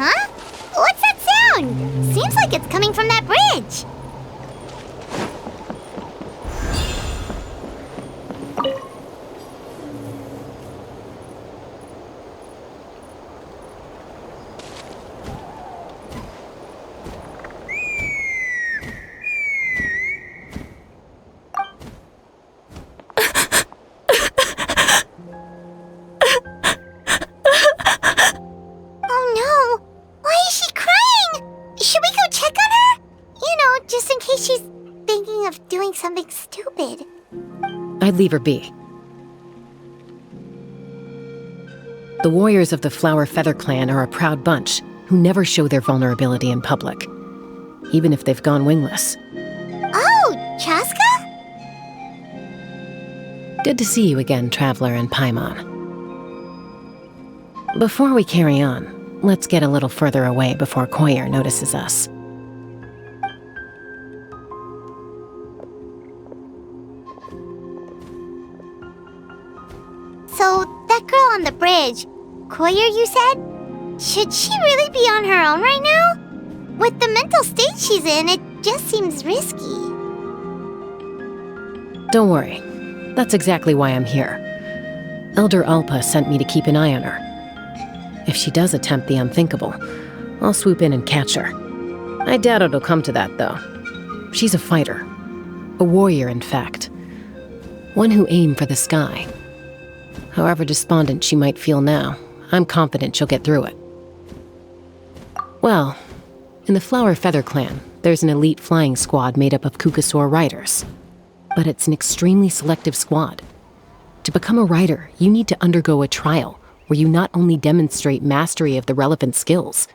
Huh? What's that sound? Seems like it's coming from that bridge. Something stupid. I'd leave her be. The warriors of the Flower Feather clan are a proud bunch who never show their vulnerability in public, even if they've gone wingless. Oh, Chaska? Good to see you again, Traveler and Paimon. Before we carry on, let's get a little further away before Koyer notices us. So, that girl on the bridge, Koyer, you said? Should she really be on her own right now? With the mental state she's in, it just seems risky. Don't worry. That's exactly why I'm here. Elder Alpa sent me to keep an eye on her. If she does attempt the unthinkable, I'll swoop in and catch her. I doubt it'll come to that, though. She's a fighter. A warrior, in fact. One who aimed for the sky. However despondent she might feel now, I'm confident she'll get through it. Well, in the Flower Feather clan, there's an elite flying squad made up of Kukusaur riders. But it's an extremely selective squad. To become a rider, you need to undergo a trial where you not only demonstrate mastery of the relevant skills,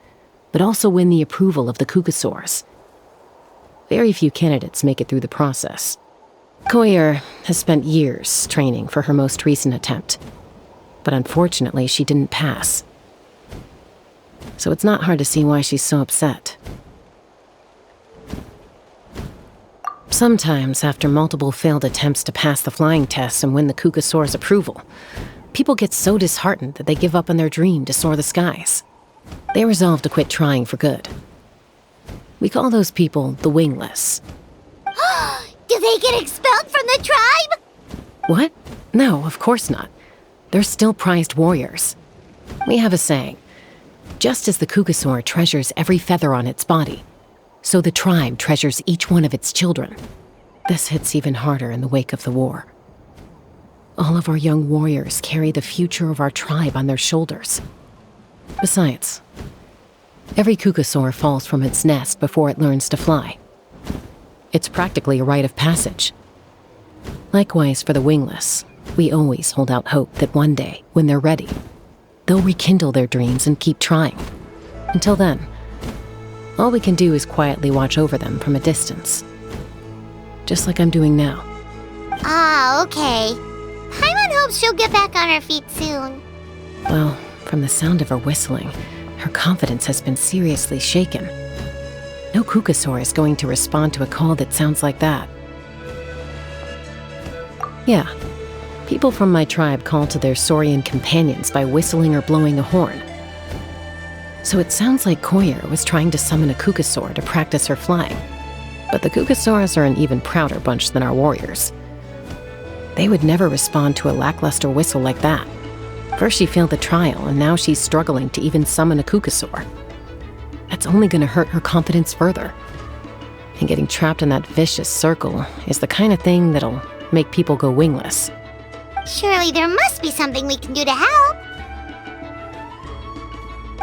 but also win the approval of the Kukusaurs. Very few candidates make it through the process. Koyer has spent years training for her most recent attempt, but unfortunately she didn't pass. So it's not hard to see why she's so upset. Sometimes, after multiple failed attempts to pass the flying test and win the Kukusaur's approval, people get so disheartened that they give up on their dream to soar the skies. They resolve to quit trying for good. We call those people the wingless. Do they get expelled from the tribe? What? No, of course not. They're still prized warriors. We have a saying, just as the Kukusaur treasures every feather on its body, so the tribe treasures each one of its children. This hits even harder in the wake of the war. All of our young warriors carry the future of our tribe on their shoulders. Besides, every Kukusaur falls from its nest before it learns to fly. It's practically a rite of passage. Likewise for the wingless, we always hold out hope that one day, when they're ready, they'll rekindle their dreams and keep trying. Until then, all we can do is quietly watch over them from a distance. Just like I'm doing now. Ah, okay. Paimon hopes she'll get back on her feet soon. Well, from the sound of her whistling, her confidence has been seriously shaken. No Kukusaur is going to respond to a call that sounds like that. Yeah, people from my tribe call to their saurian companions by whistling or blowing a horn. So it sounds like Koyer was trying to summon a Kukusaur to practice her flying. But the Kukusaurs are an even prouder bunch than our warriors. They would never respond to a lackluster whistle like that. First she failed the trial, and now she's struggling to even summon a Kukusaur. That's only going to hurt her confidence further. And getting trapped in that vicious circle is the kind of thing that'll make people go wingless. Surely there must be something we can do to help.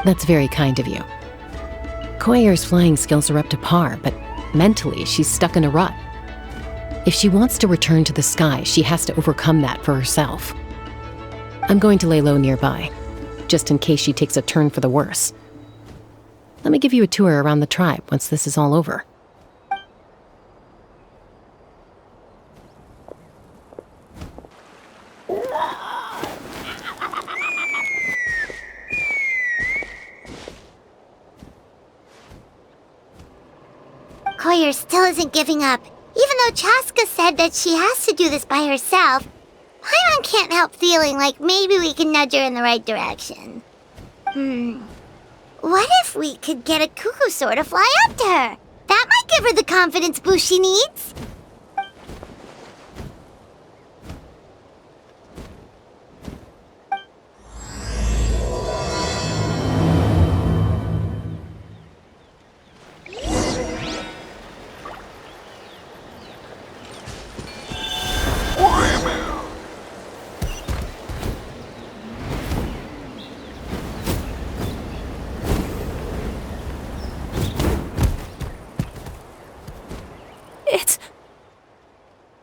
That's very kind of you. Koyer's flying skills are up to par, but mentally she's stuck in a rut. If she wants to return to the sky, she has to overcome that for herself. I'm going to lay low nearby, just in case she takes a turn for the worse. Let me give you a tour around the tribe once this is all over. Koyer still isn't giving up. Even though Chaska said that she has to do this by herself, Paimon can't help feeling like maybe we can nudge her in the right direction. What if we could get a cuckoo to fly up to her? That might give her the confidence boost she needs.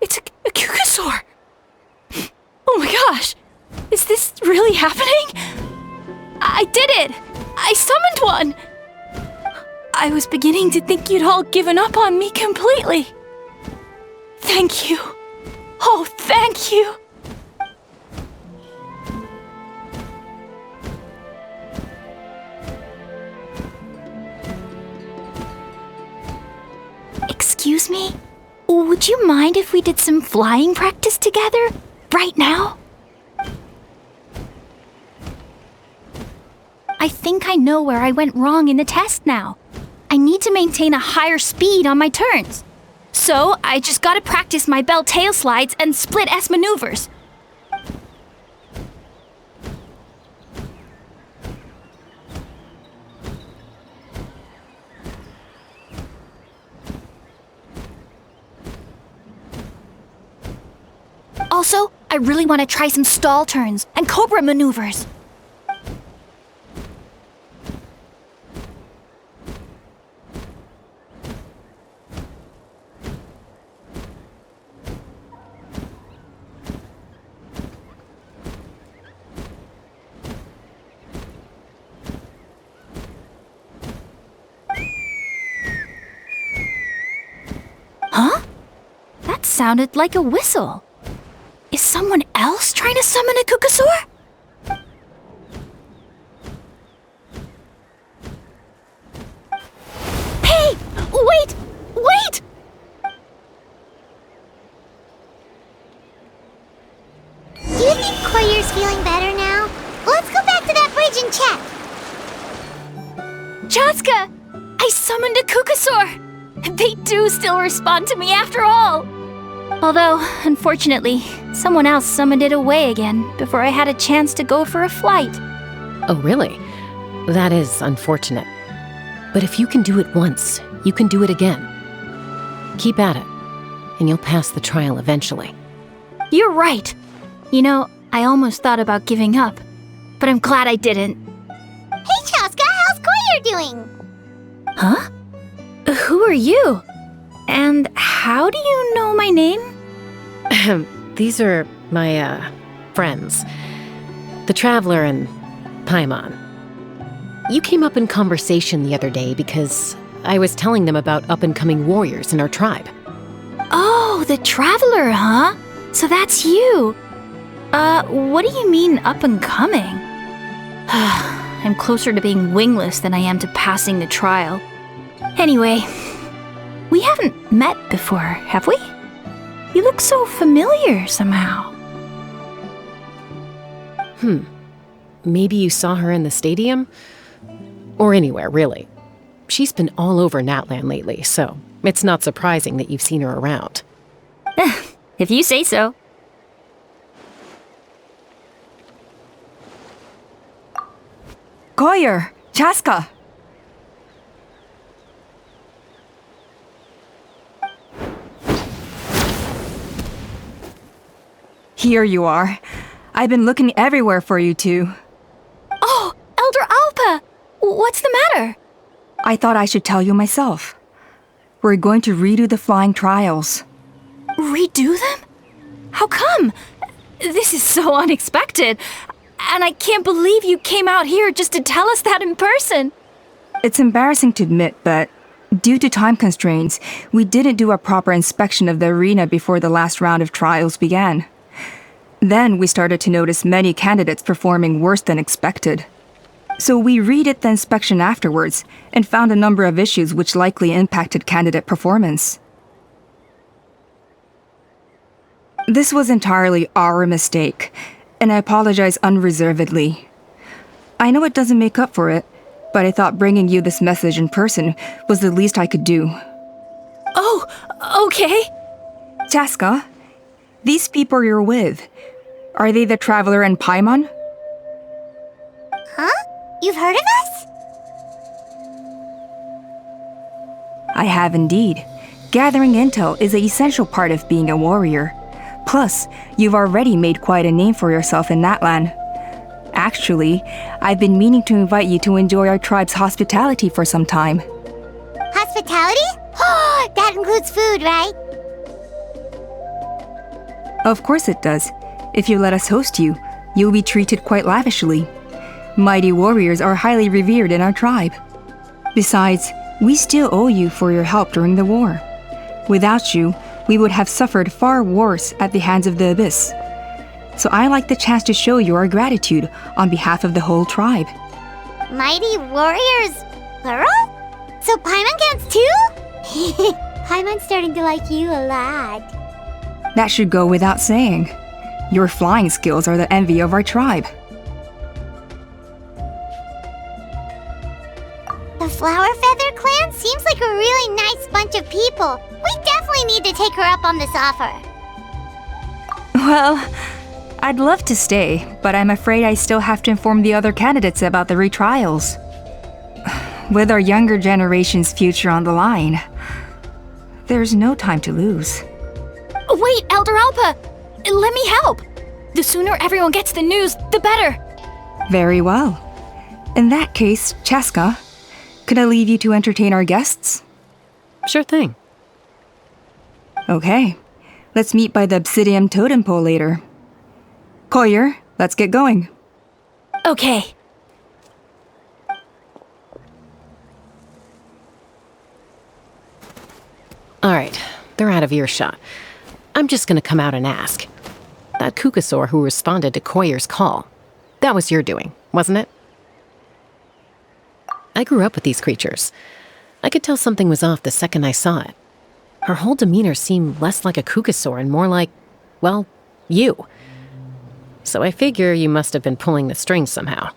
It's a cuckoo. Oh my gosh! Is this really happening? I did it! I summoned one! I was beginning to think you'd all given up on me completely. Thank you. Oh, thank you. Excuse me? Would you mind if we did some flying practice together? Right now? I think I know where I went wrong in the test now. I need to maintain a higher speed on my turns. So, I just gotta practice my bell tail slides and split S maneuvers. Also, I really want to try some stall turns and cobra maneuvers. Huh? That sounded like a whistle. Is someone else trying to summon a cuckoo? Hey! Wait! Wait! Do you think Koyer's feeling better now? Let's go back to that bridge and check. Chaska! I summoned a cuckoo. They do still respond to me after all. Although, unfortunately, someone else summoned it away again before I had a chance to go for a flight. Oh, really? That is unfortunate. But if you can do it once, you can do it again. Keep at it, and you'll pass the trial eventually. You're right. You know, I almost thought about giving up, but I'm glad I didn't. Hey, Chaska, how's Koyer doing? Huh? Who are you? And how do you know my name? These are my, friends. The Traveler and Paimon. You came up in conversation the other day because I was telling them about up-and-coming warriors in our tribe. Oh, the Traveler, huh? So that's you. What do you mean up-and-coming? I'm closer to being wingless than I am to passing the trial. Anyway, we haven't met before, have we? You look so familiar somehow. Maybe you saw her in the stadium? Or anywhere, really. She's been all over Natlan lately, so it's not surprising that you've seen her around. If you say so. Koyer! Chaska! Here you are. I've been looking everywhere for you two. Oh, Elder Alpa! What's the matter? I thought I should tell you myself. We're going to redo the flying trials. Redo them? How come? This is so unexpected. And I can't believe you came out here just to tell us that in person. It's embarrassing to admit, but due to time constraints, we didn't do a proper inspection of the arena before the last round of trials began. Then we started to notice many candidates performing worse than expected. So we redid the inspection afterwards and found a number of issues which likely impacted candidate performance. This was entirely our mistake, and I apologize unreservedly. I know it doesn't make up for it, but I thought bringing you this message in person was the least I could do. Oh, okay. Chaska, these people you're with, are they the Traveler and Paimon? Huh? You've heard of us? I have indeed. Gathering intel is an essential part of being a warrior. Plus, you've already made quite a name for yourself in that land. Actually, I've been meaning to invite you to enjoy our tribe's hospitality for some time. Hospitality? Oh, that includes food, right? Of course it does. If you let us host you, you'll be treated quite lavishly. Mighty warriors are highly revered in our tribe. Besides, we still owe you for your help during the war. Without you, we would have suffered far worse at the hands of the Abyss. So I like the chance to show you our gratitude on behalf of the whole tribe. Mighty warriors, plural? So Paimon counts too? Paimon's starting to like you a lot. That should go without saying. Your flying skills are the envy of our tribe. The Flower Feather clan seems like a really nice bunch of people. We definitely need to take her up on this offer. Well, I'd love to stay, but I'm afraid I still have to inform the other candidates about the retrials. With our younger generation's future on the line, there's no time to lose. Wait, Elder Alpa! Let me help! The sooner everyone gets the news, the better! Very well. In that case, Chaska, could I leave you to entertain our guests? Sure thing. Okay, let's meet by the obsidian totem pole later. Collier, let's get going. Okay. All right, they're out of earshot. I'm just gonna come out and ask. That kukuzavra who responded to Koyer's call, that was your doing, wasn't it? I grew up with these creatures. I could tell something was off the second I saw it. Her whole demeanor seemed less like a kukuzavra and more like, well, you. So I figure you must have been pulling the strings somehow.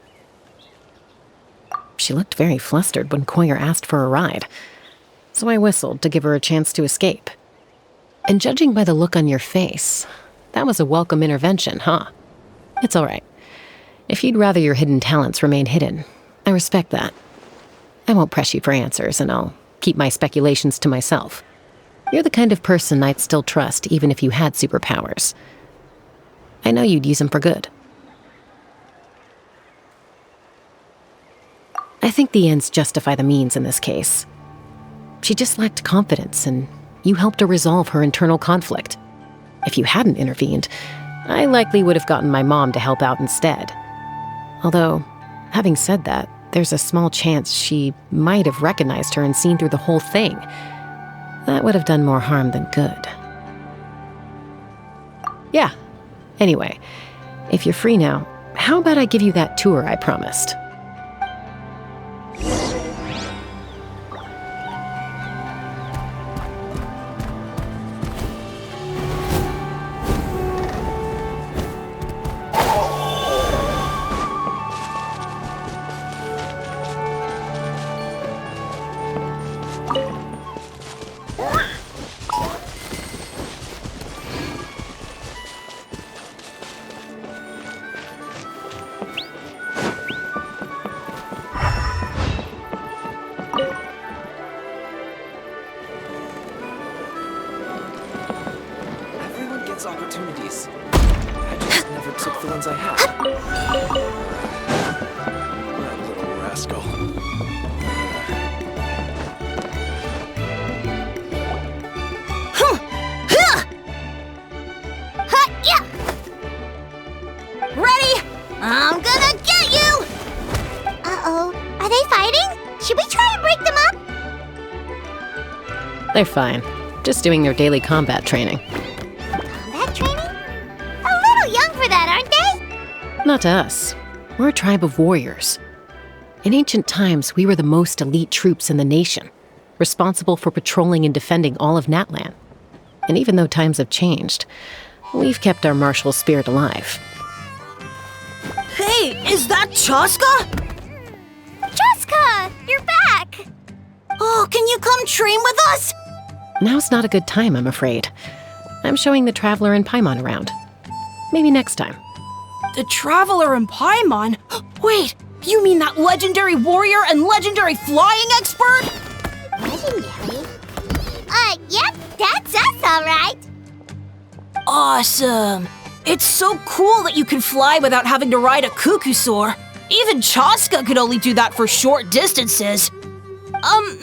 She looked very flustered when Koyer asked for a ride, so I whistled to give her a chance to escape. And judging by the look on your face, that was a welcome intervention, huh? It's all right. If you'd rather your hidden talents remain hidden, I respect that. I won't press you for answers, and I'll keep my speculations to myself. You're the kind of person I'd still trust even if you had superpowers. I know you'd use them for good. I think the ends justify the means in this case. She just lacked confidence, and you helped her resolve her internal conflict. If you hadn't intervened, I likely would have gotten my mom to help out instead. Although, having said that, there's a small chance she might have recognized her and seen through the whole thing. That would have done more harm than good. Yeah. Anyway, if you're free now, how about I give you that tour I promised? Opportunities. I just never took the ones I had. That little rascal. Ready? I'm gonna get you! Uh-oh. Are they fighting? Should we try and break them up? They're fine. Just doing their daily combat training. Combat training? A little young for that, aren't they? Not to us. We're a tribe of warriors. In ancient times, we were the most elite troops in the nation, responsible for patrolling and defending all of Natlan. And even though times have changed, we've kept our martial spirit alive. Hey, is that Chaska? Chaska! Oh, can you come train with us? Now's not a good time, I'm afraid. I'm showing the Traveler and Paimon around. Maybe next time. The Traveler and Paimon? Wait, you mean that legendary warrior and legendary flying expert? Legendary? Yep, that's us, alright. Awesome. It's so cool that you can fly without having to ride a kukuzavra. Even Chaska could only do that for short distances.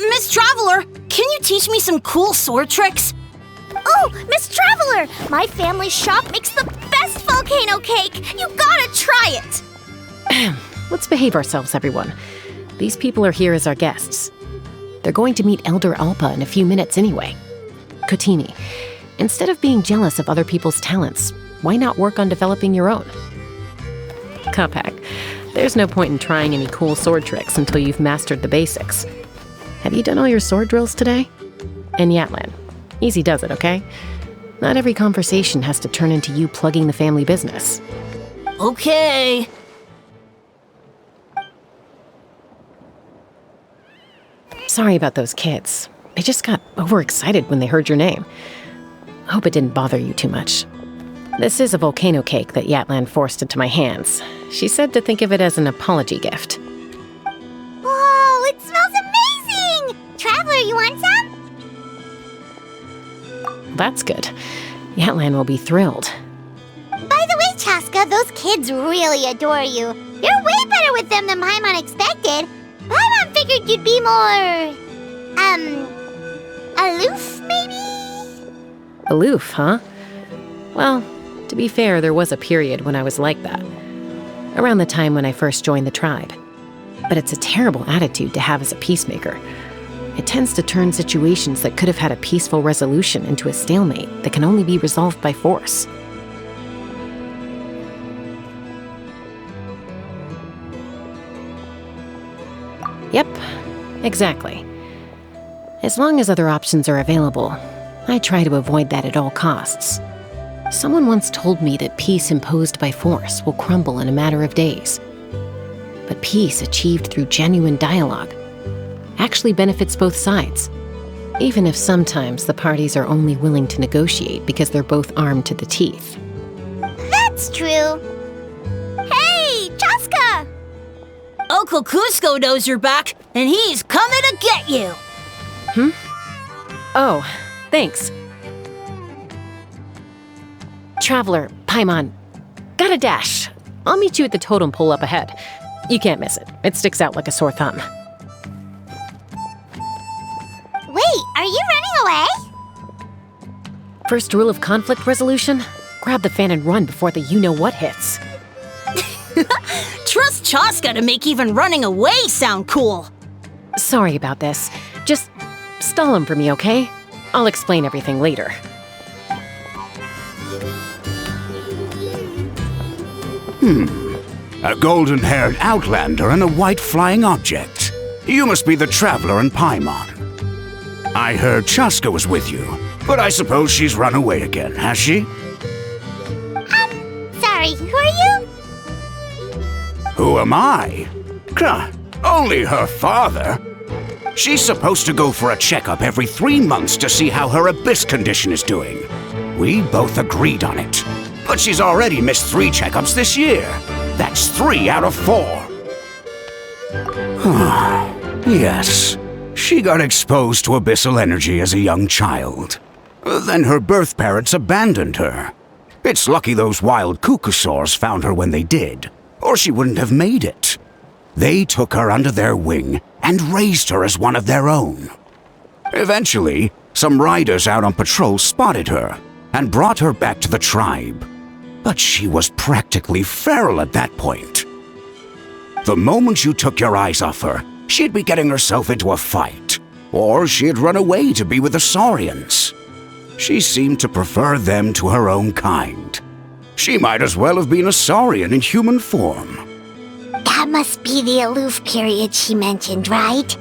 Miss Traveler, can you teach me some cool sword tricks? Oh, Miss Traveler! My family shop makes the best volcano cake! You gotta try it! Let's behave ourselves, everyone. These people are here as our guests. They're going to meet Elder Alpa in a few minutes anyway. Kotini, instead of being jealous of other people's talents, why not work on developing your own? Kapak, there's no point in trying any cool sword tricks until you've mastered the basics. Have you done all your sword drills today? And Yatlan, easy does it, okay? Not every conversation has to turn into you plugging the family business. Okay. Sorry about those kids. They just got overexcited when they heard your name. Hope it didn't bother you too much. This is a volcano cake that Yatlan forced into my hands. She said to think of it as an apology gift. Whoa, it smells amazing! Traveler, you want some? That's good. Yatlan will be thrilled. By the way, Chaska, those kids really adore you. You're way better with them than Paimon expected. Paimon figured you'd be more... aloof, maybe? Aloof, huh? Well, to be fair, there was a period when I was like that. Around the time when I first joined the tribe. But it's a terrible attitude to have as a peacemaker. It tends to turn situations that could have had a peaceful resolution into a stalemate that can only be resolved by force. Yep, exactly. As long as other options are available, I try to avoid that at all costs. Someone once told me that peace imposed by force will crumble in a matter of days. But peace achieved through genuine dialogue actually benefits both sides, even if sometimes the parties are only willing to negotiate because they're both armed to the teeth. That's true. Hey, Chaska! Uncle Cusco knows you're back, and he's coming to get you. Oh, thanks. Traveler, Paimon, got a dash. I'll meet you at the totem pole up ahead. You can't miss it. It sticks out like a sore thumb. Wait, are you running away? First rule of conflict resolution? Grab the fan and run before the you-know-what hits. Trust Chaska to make even running away sound cool. Sorry about this. Just stall him for me, okay? I'll explain everything later. A golden-haired outlander and a white flying object. You must be the Traveler and Paimon. I heard Chaska was with you, but I suppose she's run away again, has she? Sorry, who are you? Who am I? Only her father. She's supposed to go for a checkup every 3 months to see how her abyss condition is doing. We both agreed on it. But she's already missed 3 checkups this year. That's 3 out of 4. Yes, she got exposed to abyssal energy as a young child. Then her birth parents abandoned her. It's lucky those wild kukuzavras found her when they did, or she wouldn't have made it. They took her under their wing and raised her as one of their own. Eventually, some riders out on patrol spotted her and brought her back to the tribe. But she was practically feral at that point. The moment you took your eyes off her, she'd be getting herself into a fight, or she'd run away to be with the Saurians. She seemed to prefer them to her own kind. She might as well have been a Saurian in human form. That must be the aloof period she mentioned, right?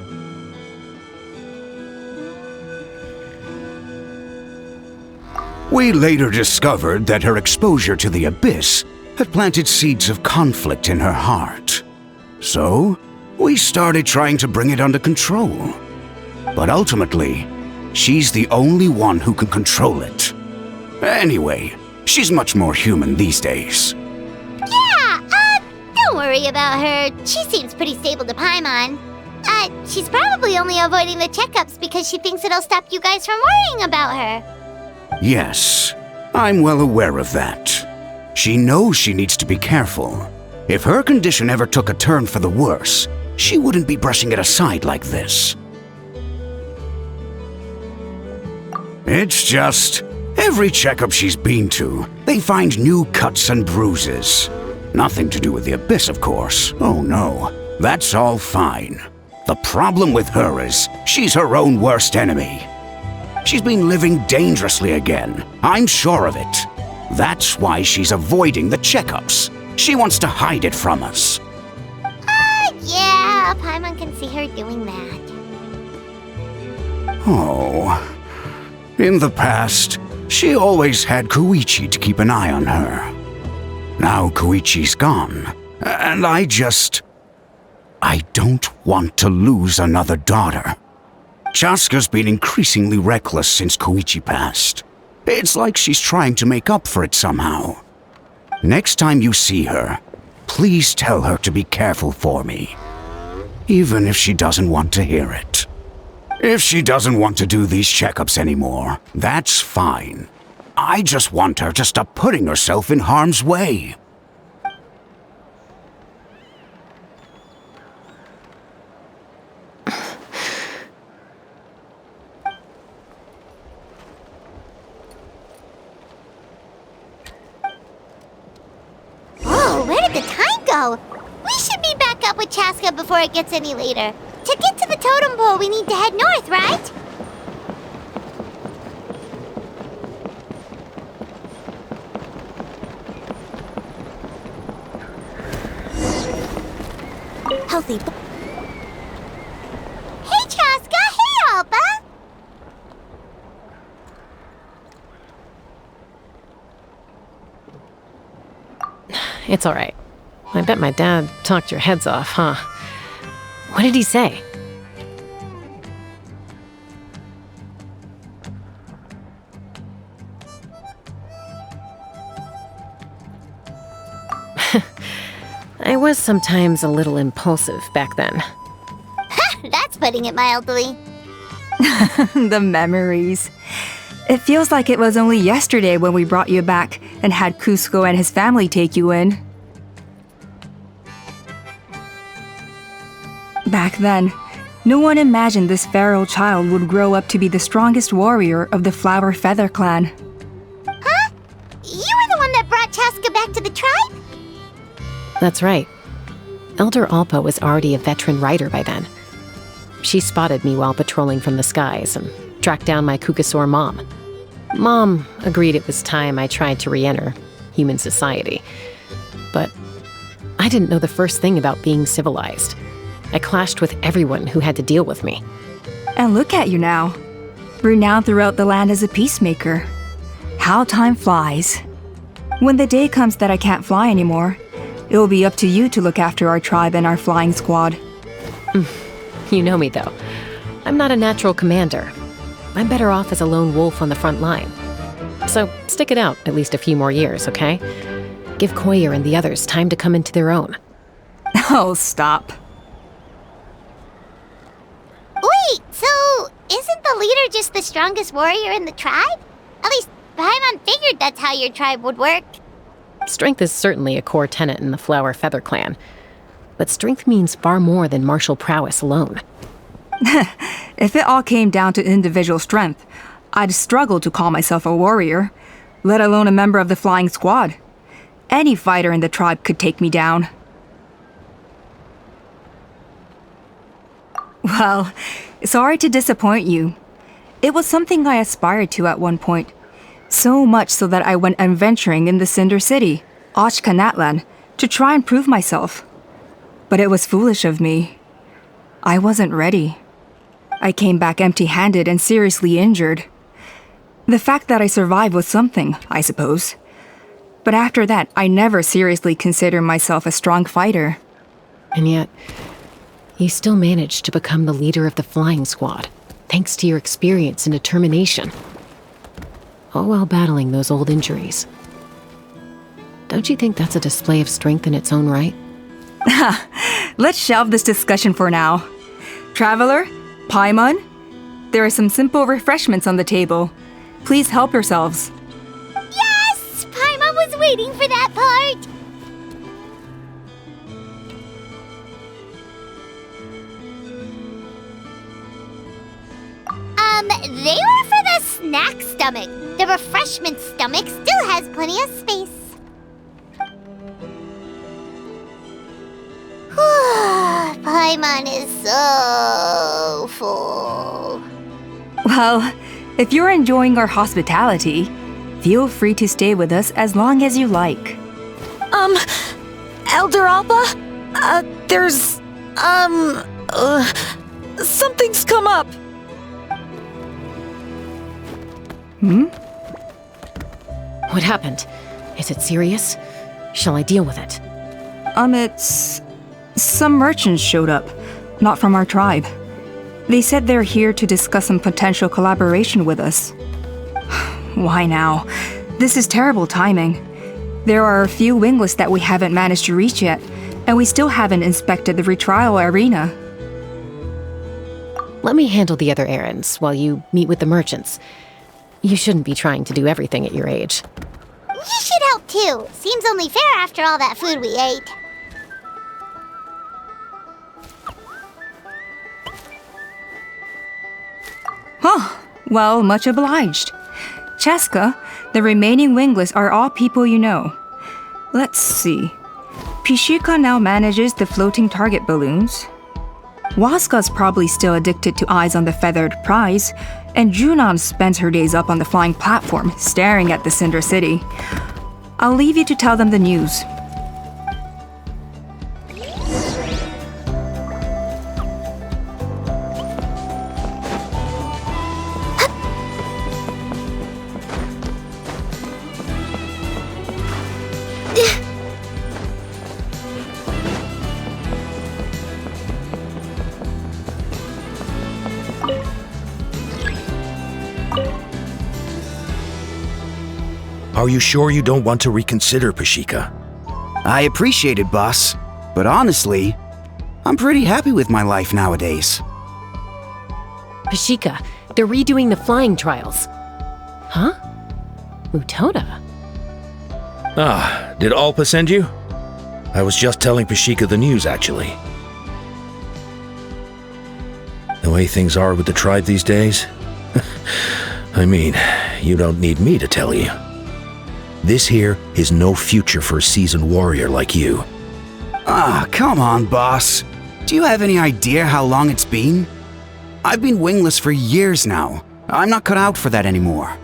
We later discovered that her exposure to the abyss had planted seeds of conflict in her heart. So, we started trying to bring it under control. But ultimately, she's the only one who can control it. Anyway, she's much more human these days. Yeah, don't worry about her. She seems pretty stable to Paimon. She's probably only avoiding the checkups because she thinks it'll stop you guys from worrying about her. Yes, I'm well aware of that. She knows she needs to be careful. If her condition ever took a turn for the worse, she wouldn't be brushing it aside like this. It's just, every checkup she's been to, they find new cuts and bruises. Nothing to do with the abyss, of course. Oh no, that's all fine. The problem with her is, she's her own worst enemy. She's been living dangerously again, I'm sure of it. That's why she's avoiding the checkups. She wants to hide it from us. Yeah, Paimon can see her doing that. Oh. In the past, she always had Koichi to keep an eye on her. Now Koichi's gone, and I don't want to lose another daughter. Chaska's been increasingly reckless since Koichi passed. It's like she's trying to make up for it somehow. Next time you see her, please tell her to be careful for me. Even if she doesn't want to hear it. If she doesn't want to do these checkups anymore, that's fine. I just want her to stop putting herself in harm's way. Whoa, where did the time go? We should be back up with Chaska before it gets any later. To get to the totem pole, we need to head north, right? Healthy. Hey, Chaska! Hey, Alba! It's all right. I bet my dad talked your heads off, huh? What did he say? I was sometimes a little impulsive back then. That's putting it mildly. The memories. It feels like it was only yesterday when we brought you back and had Cusco and his family take you in. Back then, no one imagined this feral child would grow up to be the strongest warrior of the Flower Feather clan. Huh? You were the one that brought Chaska back to the tribe? That's right. Elder Alpa was already a veteran rider by then. She spotted me while patrolling from the skies and tracked down my Kukusaur mom. Mom agreed it was time I tried to re-enter human society. But I didn't know the first thing about being civilized. I clashed with everyone who had to deal with me. And look at you now. Renowned throughout the land as a peacemaker. How time flies. When the day comes that I can't fly anymore, it will be up to you to look after our tribe and our flying squad. You know me, though. I'm not a natural commander. I'm better off as a lone wolf on the front line. So stick it out at least a few more years, okay? Give Koyer and the others time to come into their own. Oh, stop. Wait, so isn't the leader just the strongest warrior in the tribe? At least Paimon figured that's how your tribe would work. Strength is certainly a core tenet in the Flower Feather clan. But strength means far more than martial prowess alone. If it all came down to individual strength, I'd struggle to call myself a warrior, let alone a member of the flying squad. Any fighter in the tribe could take me down. Well, sorry to disappoint you. It was something I aspired to at one point. So much so that I went adventuring in the Cinder City, Ochkanatlan, to try and prove myself. But it was foolish of me. I wasn't ready. I came back empty-handed and seriously injured. The fact that I survived was something, I suppose. But after that, I never seriously considered myself a strong fighter. And yet, you still managed to become the leader of the flying squad. thanks to your experience and determination. All while battling those old injuries. Don't you think that's a display of strength in its own right? Let's shelve this discussion for now. Traveler, Paimon, there are some simple refreshments on the table. Please help yourselves. Yes! Paimon was waiting for that part! They were for the snack stomach. The refreshment stomach still has plenty of space. Paimon is so full. Well, if you're enjoying our hospitality, feel free to stay with us as long as you like. Elder Alba? Something's come up. What happened? Is it serious? Shall I deal with it? It's... Some merchants showed up, not from our tribe. They said they're here to discuss some potential collaboration with us. Why now? This is terrible timing. There are a few wingless that we haven't managed to reach yet, and we still haven't inspected the retrial arena. Let me handle the other errands while you meet with the merchants. You shouldn't be trying to do everything at your age. You should help too. Seems only fair after all that food we ate. Well, much obliged. Chaska, the remaining wingless are all people you know. Let's see. Pishika now manages the floating target balloons. Waska's probably still addicted to Eyes on the Feathered Prize, and Junon spends her days up on the flying platform, staring at the Cinder City. I'll leave you to tell them the news. Are you sure you don't want to reconsider, Pashika? I appreciate it, boss. But honestly, I'm pretty happy with my life nowadays. Pashika, they're redoing the flying trials. Huh? Mutoda? Ah, did Alpa send you? I was just telling Pashika the news, actually. The way things are with the tribe these days? I mean, you don't need me to tell you. This here is no future for a seasoned warrior like you. Ah, come on, boss. Do you have any idea how long it's been? I've been wingless for years now. I'm not cut out for that anymore.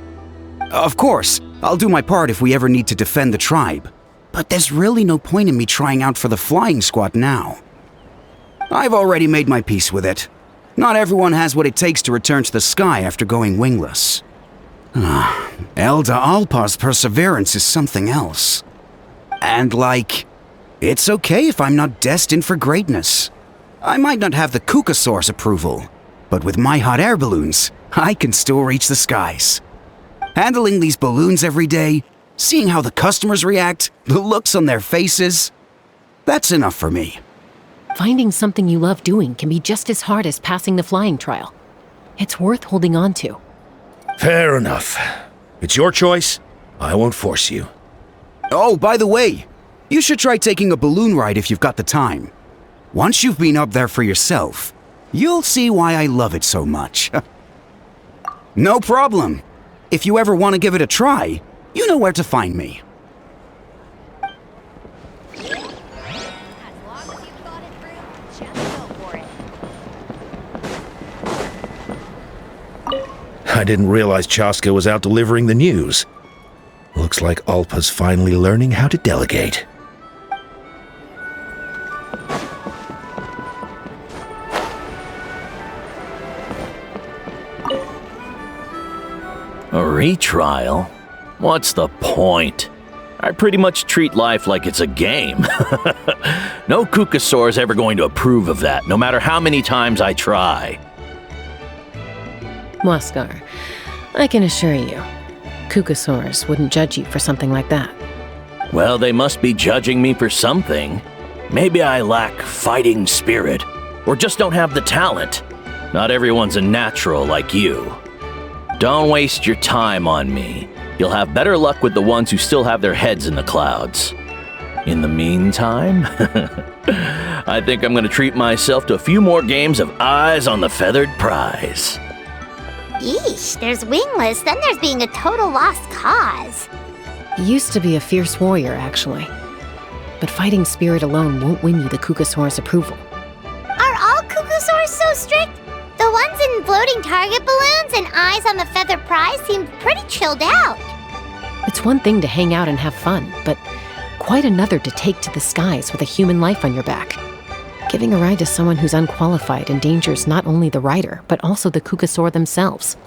Of course, I'll do my part if we ever need to defend the tribe. But there's really no point in me trying out for the flying squad now. I've already made my peace with it. Not everyone has what it takes to return to the sky after going wingless. Elder Alpa's perseverance is something else. And it's okay if I'm not destined for greatness. I might not have the Kukasaur's approval, but with my hot air balloons, I can still reach the skies. Handling these balloons every day, seeing how the customers react, the looks on their faces, that's enough for me. Finding something you love doing can be just as hard as passing the flying trial. It's worth holding on to. Fair enough. It's your choice. I won't force you. Oh, by the way, you should try taking a balloon ride if you've got the time. Once you've been up there for yourself, you'll see why I love it so much. No problem. If you ever want to give it a try, you know where to find me. I didn't realize Chaska was out delivering the news. Looks like Alpa's finally learning how to delegate. A retrial? What's the point? I pretty much treat life like it's a game. No Kukasaur's ever going to approve of that, no matter how many times I try. Muskar, I can assure you, Kukusaurs wouldn't judge you for something like that. Well, they must be judging me for something. Maybe I lack fighting spirit, or just don't have the talent. Not everyone's a natural like you. Don't waste your time on me. You'll have better luck with the ones who still have their heads in the clouds. In the meantime, I think I'm gonna treat myself to a few more games of Eyes on the Feathered Prize. Yeesh, there's wingless, then there's being a total lost cause. You used to be a fierce warrior, actually. But fighting spirit alone won't win you the Kukusaur's approval. Are all Kukusaurs so strict? The ones in floating target balloons and Eyes on the Feathered Prize seem pretty chilled out. It's one thing to hang out and have fun, but quite another to take to the skies with a human life on your back. Giving a ride to someone who's unqualified endangers not only the rider, but also the Kukusaur themselves.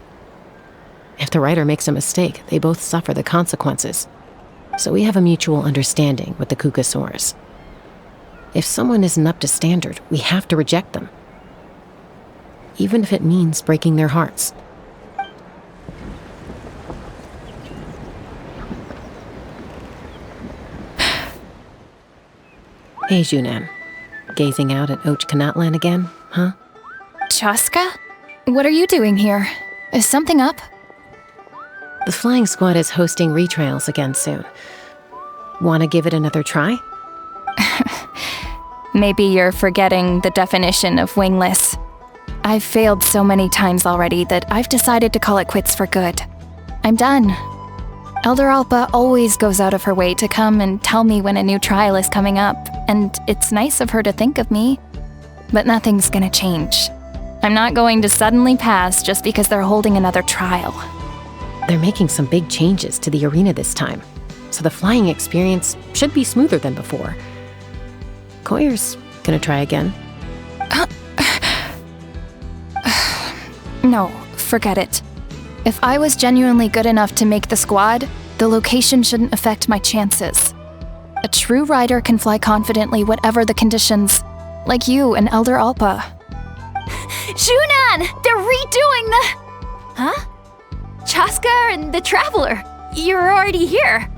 If the rider makes a mistake, they both suffer the consequences. So we have a mutual understanding with the Kukusaurs. If someone isn't up to standard, we have to reject them. Even if it means breaking their hearts. Hey, Junan. Gazing out at Ochkanatlan again, huh? Chaska? What are you doing here? Is something up? The flying squad is hosting retrials again soon. Wanna give it another try? Maybe you're forgetting the definition of wingless. I've failed so many times already that I've decided to call it quits for good. I'm done. Elder Alpa always goes out of her way to come and tell me when a new trial is coming up, and it's nice of her to think of me. But nothing's gonna change. I'm not going to suddenly pass just because they're holding another trial. They're making some big changes to the arena this time, so the flying experience should be smoother than before. Koyer's gonna try again. No, forget it. If I was genuinely good enough to make the squad, the location shouldn't affect my chances. A true rider can fly confidently whatever the conditions, like you and Elder Alpa. Junan! They're redoing the... Huh? Chaska and the Traveler. You're already here.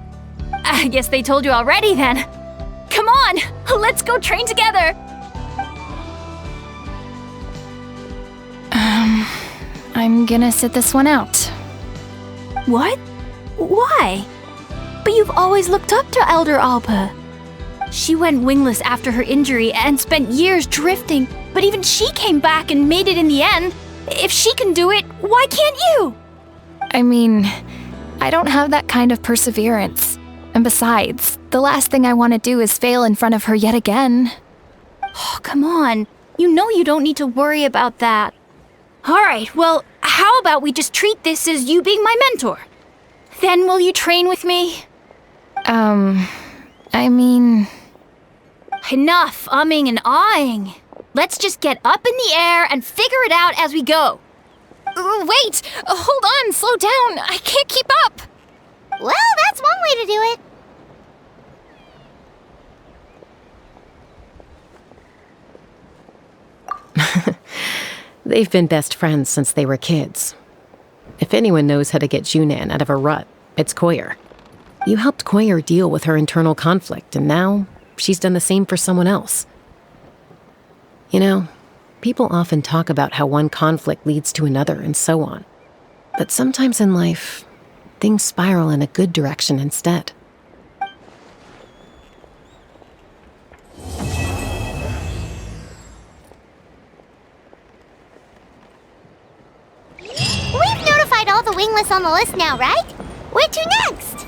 I guess they told you already then. Come on, let's go train together. I'm gonna sit this one out. What? Why? But you've always looked up to Elder Alpa. She went wingless after her injury and spent years drifting, but even she came back and made it in the end. If she can do it, why can't you? I mean, I don't have that kind of perseverance. And besides, the last thing I want to do is fail in front of her yet again. Oh, come on. You know you don't need to worry about that. Alright, well, how about we just treat this as you being my mentor? Then will you train with me? I mean... Enough umming and ahhing. Let's just get up in the air and figure it out as we go. Wait! Hold on, slow down! I can't keep up! Well, that's one way to do it. They've been best friends since they were kids. If anyone knows how to get Junan out of a rut, it's Koyer. You helped Koyer deal with her internal conflict, and now she's done the same for someone else. You know, people often talk about how one conflict leads to another and so on. But sometimes in life, things spiral in a good direction instead. We've notified all the wingless on the list now, right? Where to next?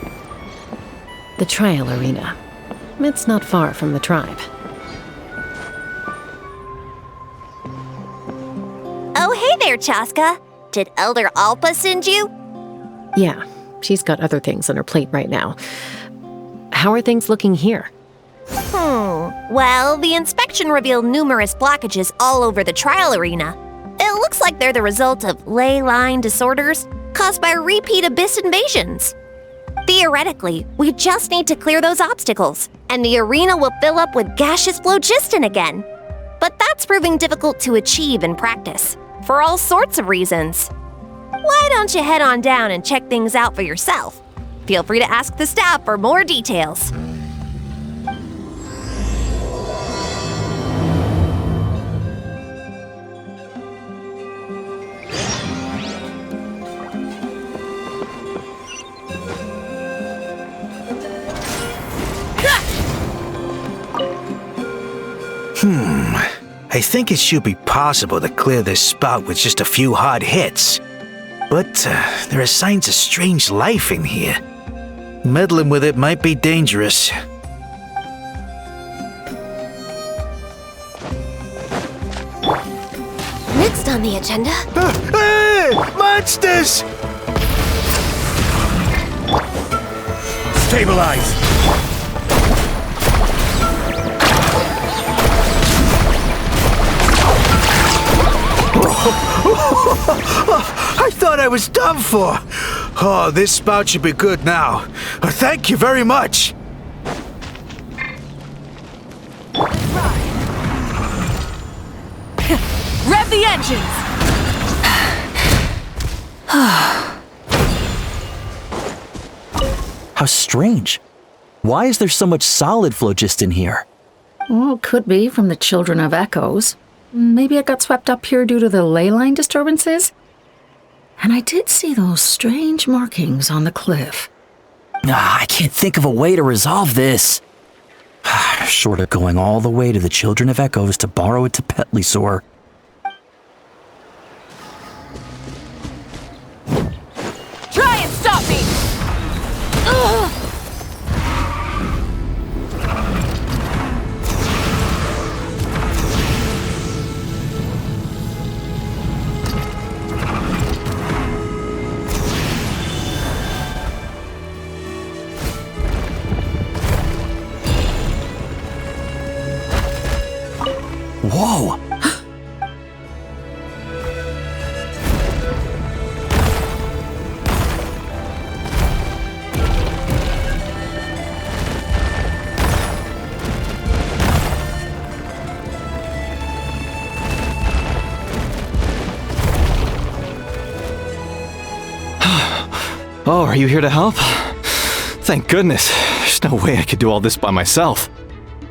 The trial arena. It's not far from the tribe. Oh, hey there, Chaska. Did Elder Alpa send you? Yeah, she's got other things on her plate right now. How are things looking here? Well, the inspection revealed numerous blockages all over the trial arena. It looks like they're the result of ley line disorders caused by repeat abyss invasions. Theoretically, we just need to clear those obstacles, and the arena will fill up with gaseous phlogiston again. But that's proving difficult to achieve in practice, for all sorts of reasons. Why don't you head on down and check things out for yourself? Feel free to ask the staff for more details. I think it should be possible to clear this spout with just a few hard hits. But there are signs of strange life in here. Meddling with it might be dangerous. Next on the agenda... Hey! Monsters! Stabilize! I thought I was done for. Oh, this spout should be good now. Thank you very much. Rev the engines! How strange. Why is there so much solid phlogiston here? Well, could be from the Children of Echoes. Maybe it got swept up here due to the ley line disturbances? And I did see those strange markings on the cliff. I can't think of a way to resolve this. Short of going all the way to the Children of Echoes to borrow it to Petlisaur. Try and stop me! Ugh. Whoa! Oh, are you here to help? Thank goodness. There's no way I could do all this by myself.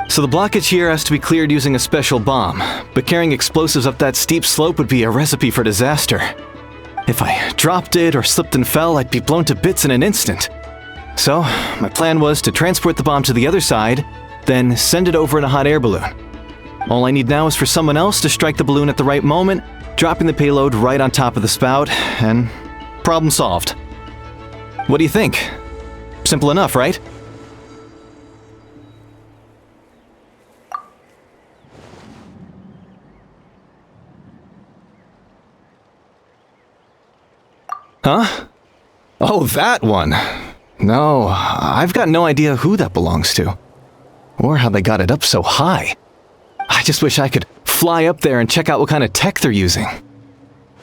So the blockage here has to be cleared using a special bomb, but carrying explosives up that steep slope would be a recipe for disaster. If I dropped it or slipped and fell, I'd be blown to bits in an instant. So, my plan was to transport the bomb to the other side, then send it over in a hot air balloon. All I need now is for someone else to strike the balloon at the right moment, dropping the payload right on top of the spout, and problem solved. What do you think? Simple enough, right? Huh? Oh, that one. No, I've got no idea who that belongs to. Or how they got it up so high. I just wish I could fly up there and check out what kind of tech they're using.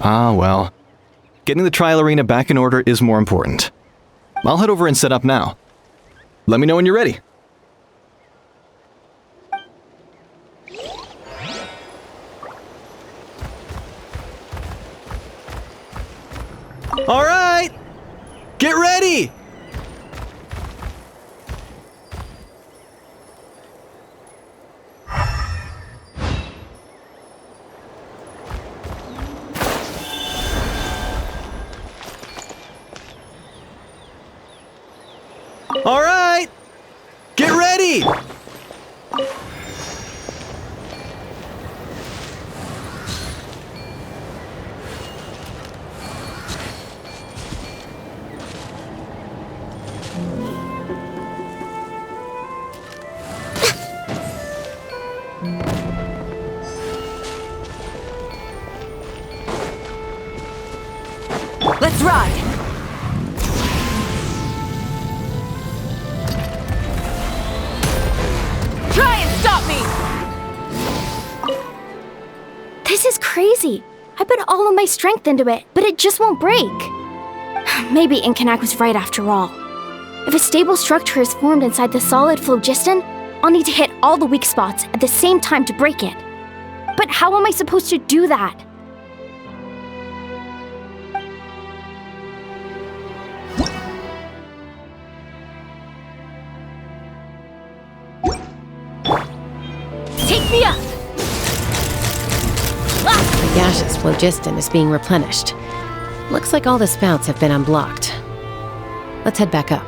Ah, well. Getting the trial arena back in order is more important. I'll head over and set up now. Let me know when you're ready. All right! Get ready! All right! Get ready! Let's ride! Try and stop me! This is crazy. I put all of my strength into it, but it just won't break. Maybe Inkanak was right after all. If a stable structure is formed inside the solid phlogiston, I'll need to hit all the weak spots at the same time to break it. But how am I supposed to do that? The gaseous phlogiston is being replenished. Looks like all the spouts have been unblocked. Let's head back up.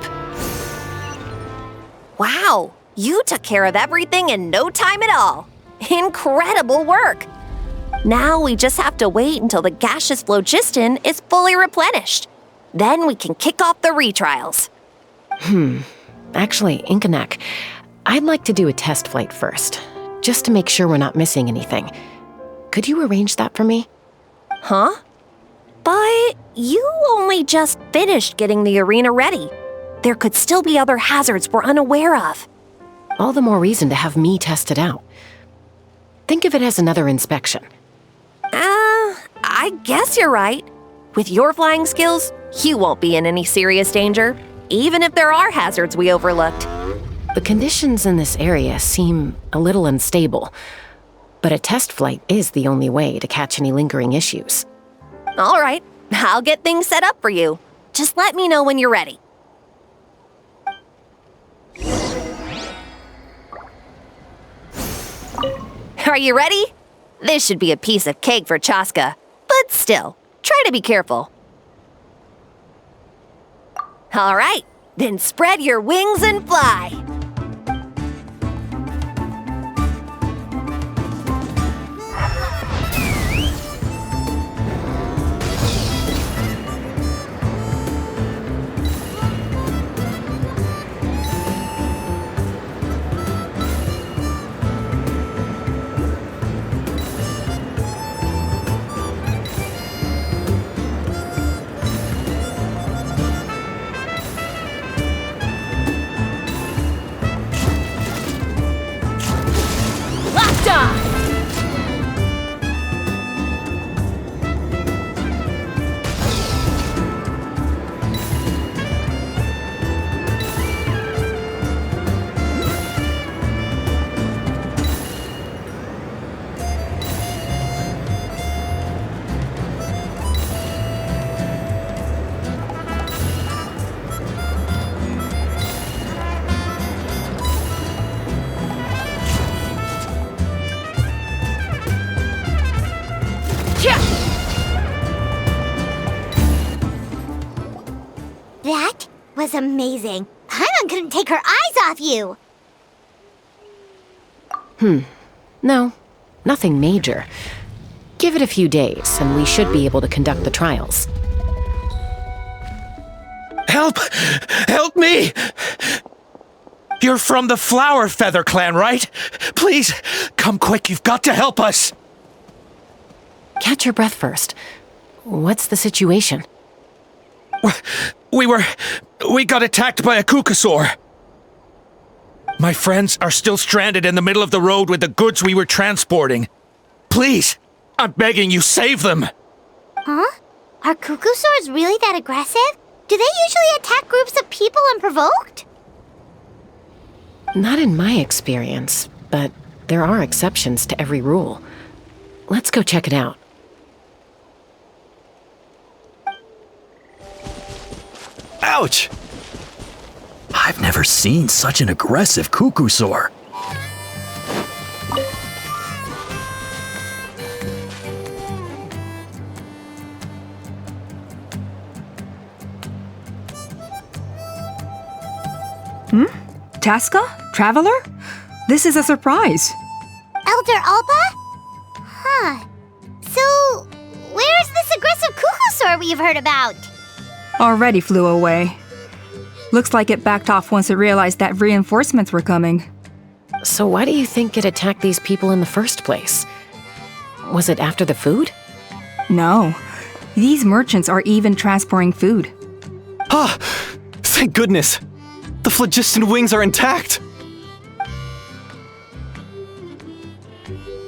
Wow, you took care of everything in no time at all. Incredible work. Now we just have to wait until the gaseous phlogiston is fully replenished. Then we can kick off the retrials. Actually, Inkanak, I'd like to do a test flight first, just to make sure we're not missing anything. Could you arrange that for me? Huh? But you only just finished getting the arena ready. There could still be other hazards we're unaware of. All the more reason to have me test it out. Think of it as another inspection. I guess you're right. With your flying skills, you won't be in any serious danger, even if there are hazards we overlooked. The conditions in this area seem a little unstable, but a test flight is the only way to catch any lingering issues. All right, I'll get things set up for you. Just let me know when you're ready. Are you ready? This should be a piece of cake for Chaska, but still, try to be careful. All right, then spread your wings and fly. That was amazing. Paimon couldn't take her eyes off you. No, nothing major. Give it a few days, and we should be able to conduct the trials. Help! Help me! You're from the Flower Feather clan, right? Please, come quick, you've got to help us! Catch your breath first. What's the situation? We got attacked by a kukusaur. My friends are still stranded in the middle of the road with the goods we were transporting. Please, I'm begging you, save them! Huh? Are kukusaurs really that aggressive? Do they usually attack groups of people unprovoked? Not in my experience, but there are exceptions to every rule. Let's go check it out. Ouch! I've never seen such an aggressive kukusaur. Chaska? Traveler? This is a surprise. Elder Alpa? Huh. So, where's this aggressive kukusaur we've heard about? Already flew away. Looks like it backed off once it realized that reinforcements were coming. So why do you think it attacked these people in the first place? Was it after the food? No. These merchants are even transporting food. Ah! Thank goodness! The phlogiston wings are intact!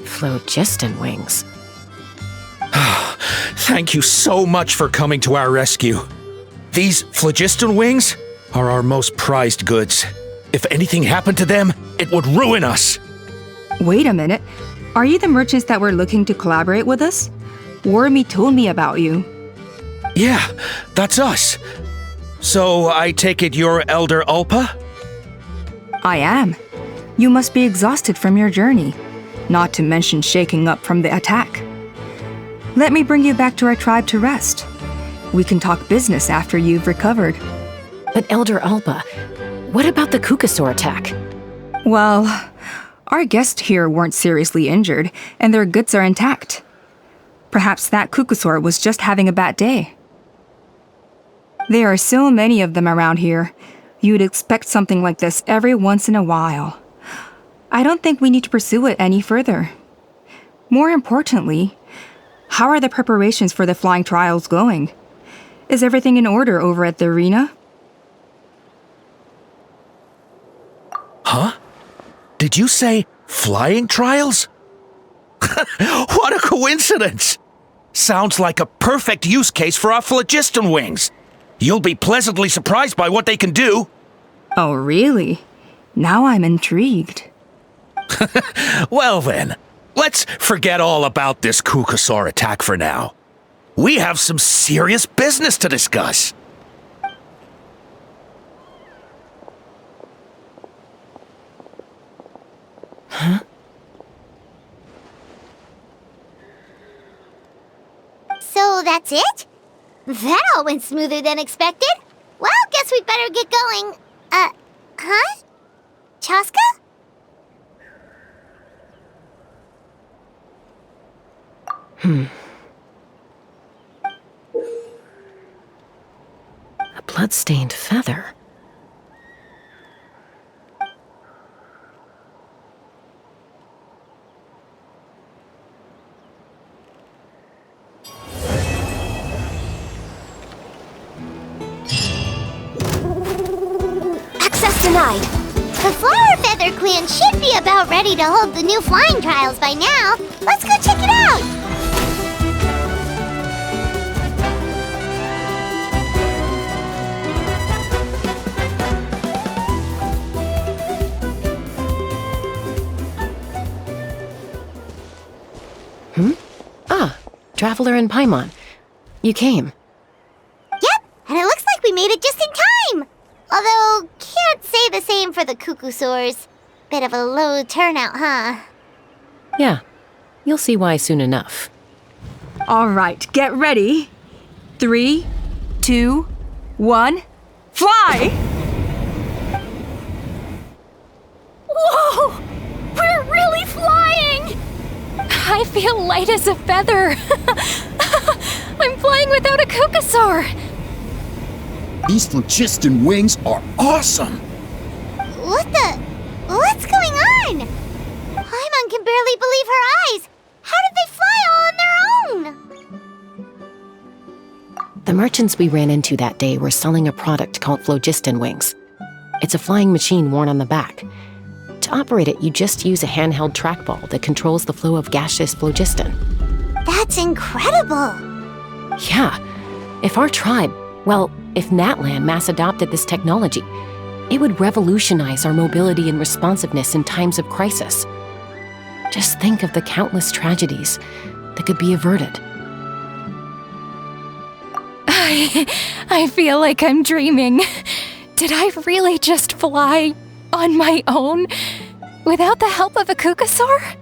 Phlogiston wings. Thank you so much for coming to our rescue. These phlogiston wings are our most prized goods. If anything happened to them, it would ruin us. Wait a minute. Are you the merchants that were looking to collaborate with us? Wormy told me about you. Yeah, that's us. So I take it you're Elder Alpa? I am. You must be exhausted from your journey. not to mention shaking up from the attack. Let me bring you back to our tribe to rest. We can talk business after you've recovered. But Elder Alpa, what about the Kukusaur attack? Well, our guests here weren't seriously injured, and their goods are intact. Perhaps that Kukusaur was just having a bad day. There are so many of them around here. You'd expect something like this every once in a while. I don't think we need to pursue it any further. More importantly, how are the preparations for the flying trials going? Is everything in order over at the arena? Huh? Did you say flying trials? What a coincidence! Sounds like a perfect use case for our phlogiston wings. You'll be pleasantly surprised by what they can do. Oh, really? Now I'm intrigued. Well then, let's forget all about this Kukusaur attack for now. We have some serious business to discuss. Huh? So that's it? That all went smoother than expected. Well, guess we'd better get going. Huh? Chaska? A blood-stained feather. Access denied. The Flower Feather Clan should be about ready to hold the new flying trials by now. Let's go check it out! Ah, Traveler and Paimon. You came. Yep, and it looks like we made it just in time! Although, can't say the same for the Kukusaurs. Bit of a low turnout, huh? Yeah, you'll see why soon enough. All right, get ready. 3, 2, 1, fly! Whoa! We're really flying! I feel light as a feather. I'm flying without a Kukusaur. These phlogiston wings are awesome! What's going on? Paimon can barely believe her eyes. How did they fly all on their own? The merchants we ran into that day were selling a product called phlogiston wings. It's a flying machine worn on the back. To operate it, you just use a handheld trackball that controls the flow of gaseous phlogiston. That's incredible. Yeah, if our tribe, well, if Natlan mass adopted this technology, it would revolutionize our mobility and responsiveness in times of crisis. Just think of the countless tragedies that could be averted. I feel like I'm dreaming. Did I really just fly on my own without the help of a Kukusaur?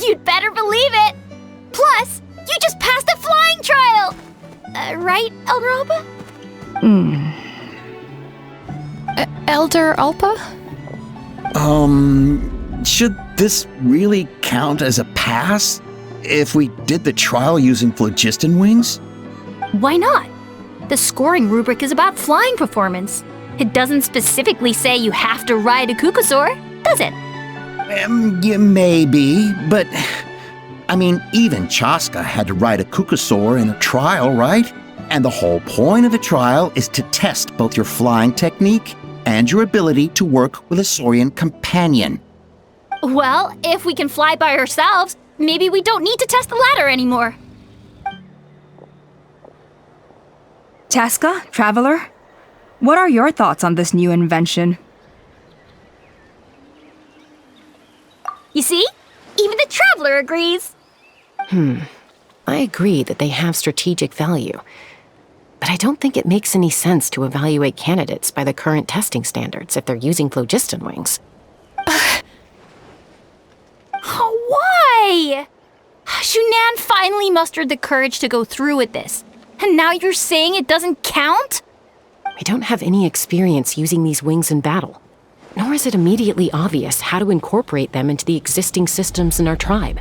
You'd better believe it! Plus, you just passed a flying trial! Right, Elder Alpa? Elder Alpa? Should this really count as a pass? If we did the trial using phlogiston wings? Why not? The scoring rubric is about flying performance. It doesn't specifically say you have to ride a Kukusaur, does it? Yeah, maybe, but... I mean, even Chaska had to ride a Kukusaur in a trial, right? And the whole point of the trial is to test both your flying technique and your ability to work with a Saurian companion. Well, if we can fly by ourselves, maybe we don't need to test the ladder anymore. Chaska, Traveler, what are your thoughts on this new invention? You see? Even the Traveler agrees. I agree that they have strategic value, but I don't think it makes any sense to evaluate candidates by the current testing standards if they're using phlogiston wings. What? Junan finally mustered the courage to go through with this. And now you're saying it doesn't count? I don't have any experience using these wings in battle, nor is it immediately obvious how to incorporate them into the existing systems in our tribe.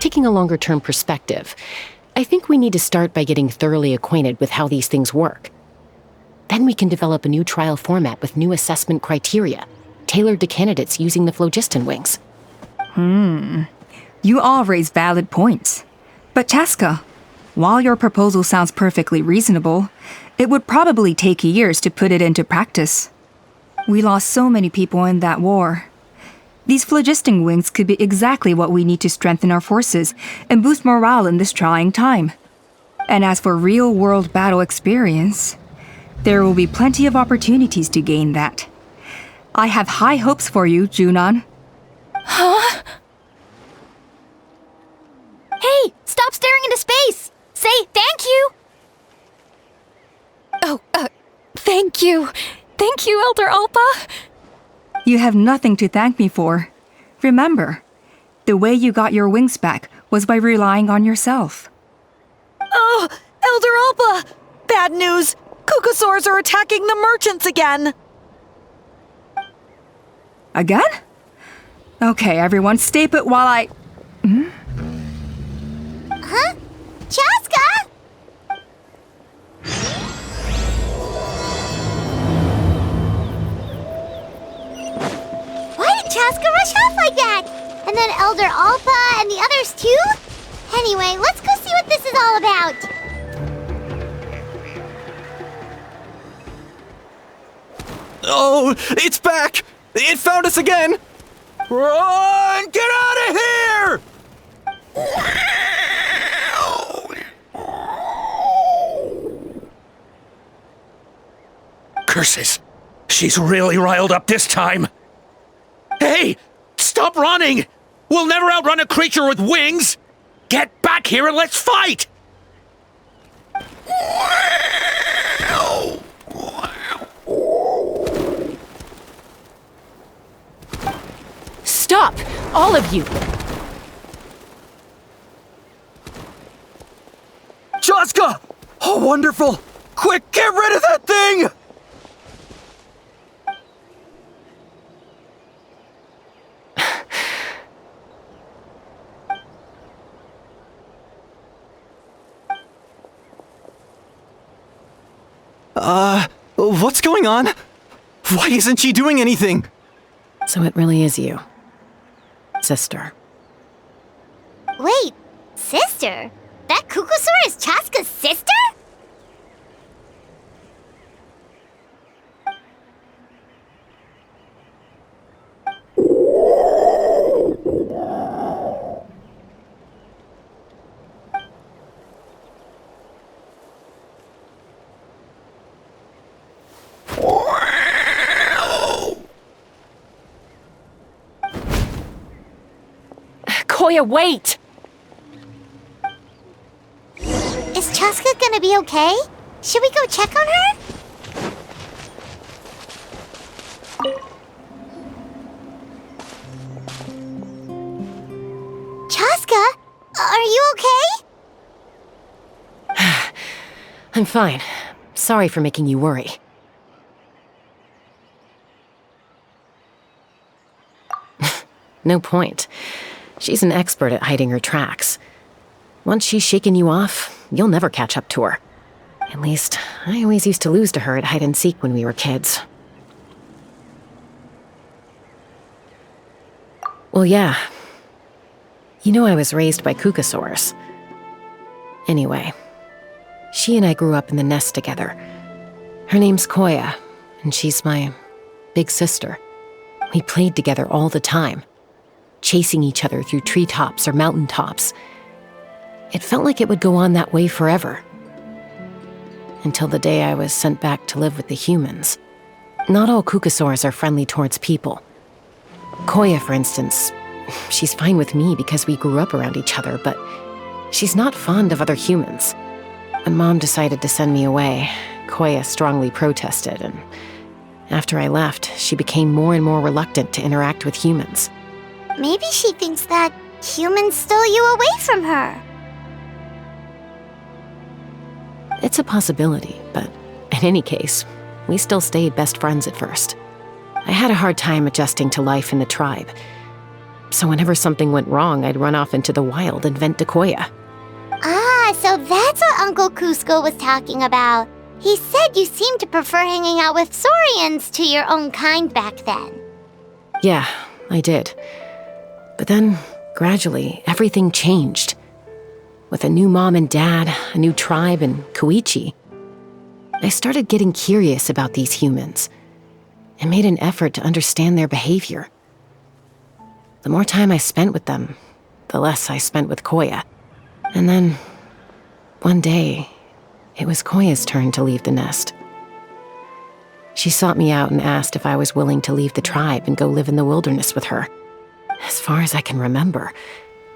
Taking a longer-term perspective, I think we need to start by getting thoroughly acquainted with how these things work. Then we can develop a new trial format with new assessment criteria, tailored to candidates using the phlogiston wings. You all raise valid points. But Chaska, while your proposal sounds perfectly reasonable, it would probably take years to put it into practice. We lost so many people in that war. These phlogiston wings could be exactly what we need to strengthen our forces and boost morale in this trying time. And as for real-world battle experience, there will be plenty of opportunities to gain that. I have high hopes for you, Junan. Huh? Hey, stop staring into space! Say thank you! Oh, thank you. Thank you, Elder Alpa. You have nothing to thank me for. Remember, the way you got your wings back was by relying on yourself. Oh, Elder Alpa! Bad news! Kukusaurs are attacking the merchants again! Again? Okay, everyone, stay put while I... Huh? Chaska? Why did Chaska rush off like that? And then Elder Alpa and the others too? Anyway, let's go see what this is all about. Oh, it's back! It found us again! Run! Get out of here! Curses! She's really riled up this time. Hey! Stop running! We'll never outrun a creature with wings! Get back here and let's fight! Stop! All of you! Chaska! Oh, wonderful! Quick, get rid of that thing! What's going on? Why isn't she doing anything? So it really is you, sister. Wait, sister? That Kukusaur is Chaska's sister? Koya, wait! Is Chaska gonna be okay? Should we go check on her? Chaska, are you okay? I'm fine. Sorry for making you worry. No point. She's an expert at hiding her tracks. Once she's shaken you off, you'll never catch up to her. At least, I always used to lose to her at hide-and-seek when we were kids. Well, yeah. You know I was raised by kukusaurs. Anyway, she and I grew up in the nest together. Her name's Koya, and she's my big sister. We played together all the time, chasing each other through treetops or mountaintops. It felt like it would go on that way forever. Until the day I was sent back to live with the humans. Not all kukusaurs are friendly towards people. Koya, for instance, she's fine with me because we grew up around each other, but she's not fond of other humans. When Mom decided to send me away, Koya strongly protested, and after I left, she became more and more reluctant to interact with humans. Maybe she thinks that humans stole you away from her. It's a possibility, but in any case, we still stayed best friends at first. I had a hard time adjusting to life in the tribe. So whenever something went wrong, I'd run off into the wild and vent to Koya. Ah, so that's what Uncle Cusco was talking about. He said you seemed to prefer hanging out with Saurians to your own kind back then. Yeah, I did. But then, gradually, everything changed. With a new mom and dad, a new tribe, and Koichi, I started getting curious about these humans and made an effort to understand their behavior. The more time I spent with them, the less I spent with Koya. And then, one day, it was Koya's turn to leave the nest. She sought me out and asked if I was willing to leave the tribe and go live in the wilderness with her. As far as I can remember,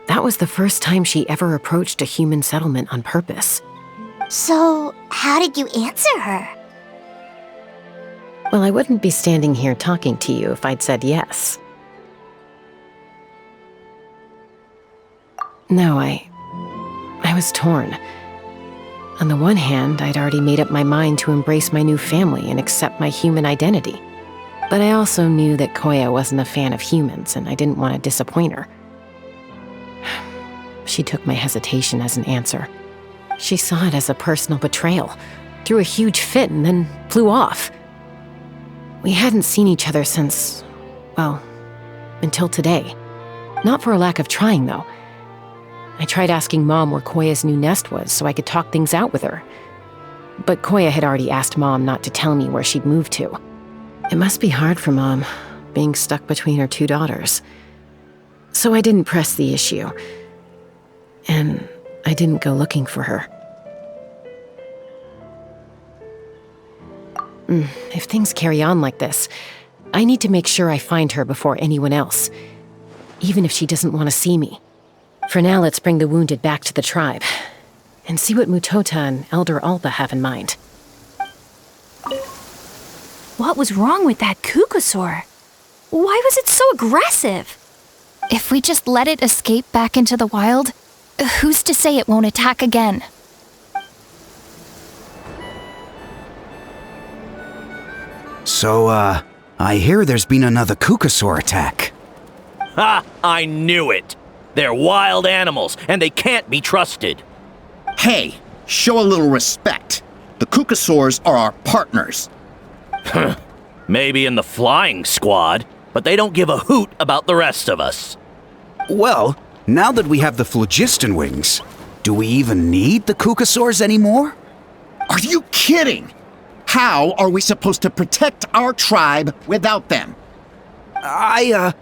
that was the first time she ever approached a human settlement on purpose. So, how did you answer her? Well, I wouldn't be standing here talking to you if I'd said yes. No, I was torn. On the one hand, I'd already made up my mind to embrace my new family and accept my human identity. But I also knew that Koya wasn't a fan of humans, and I didn't want to disappoint her. She took my hesitation as an answer. She saw it as a personal betrayal, threw a huge fit, and then flew off. We hadn't seen each other since, well, until today. Not for a lack of trying, though. I tried asking Mom where Koya's new nest was so I could talk things out with her. But Koya had already asked Mom not to tell me where she'd moved to. It must be hard for Mom, being stuck between her two daughters. So I didn't press the issue. And I didn't go looking for her. If things carry on like this, I need to make sure I find her before anyone else, even if she doesn't want to see me. For now, let's bring the wounded back to the tribe, and see what Mutota and Elder Alba have in mind. What was wrong with that Kukusaur? Why was it so aggressive? If we just let it escape back into the wild, who's to say it won't attack again? So, I hear there's been another Kukusaur attack. Ha! I knew it! They're wild animals, and they can't be trusted. Hey, show a little respect. The Kukusaurs are our partners. Maybe in the flying squad, but they don't give a hoot about the rest of us. Well, now that we have the phlogiston wings, do we even need the Kukusaurs anymore? Are you kidding? How are we supposed to protect our tribe without them? I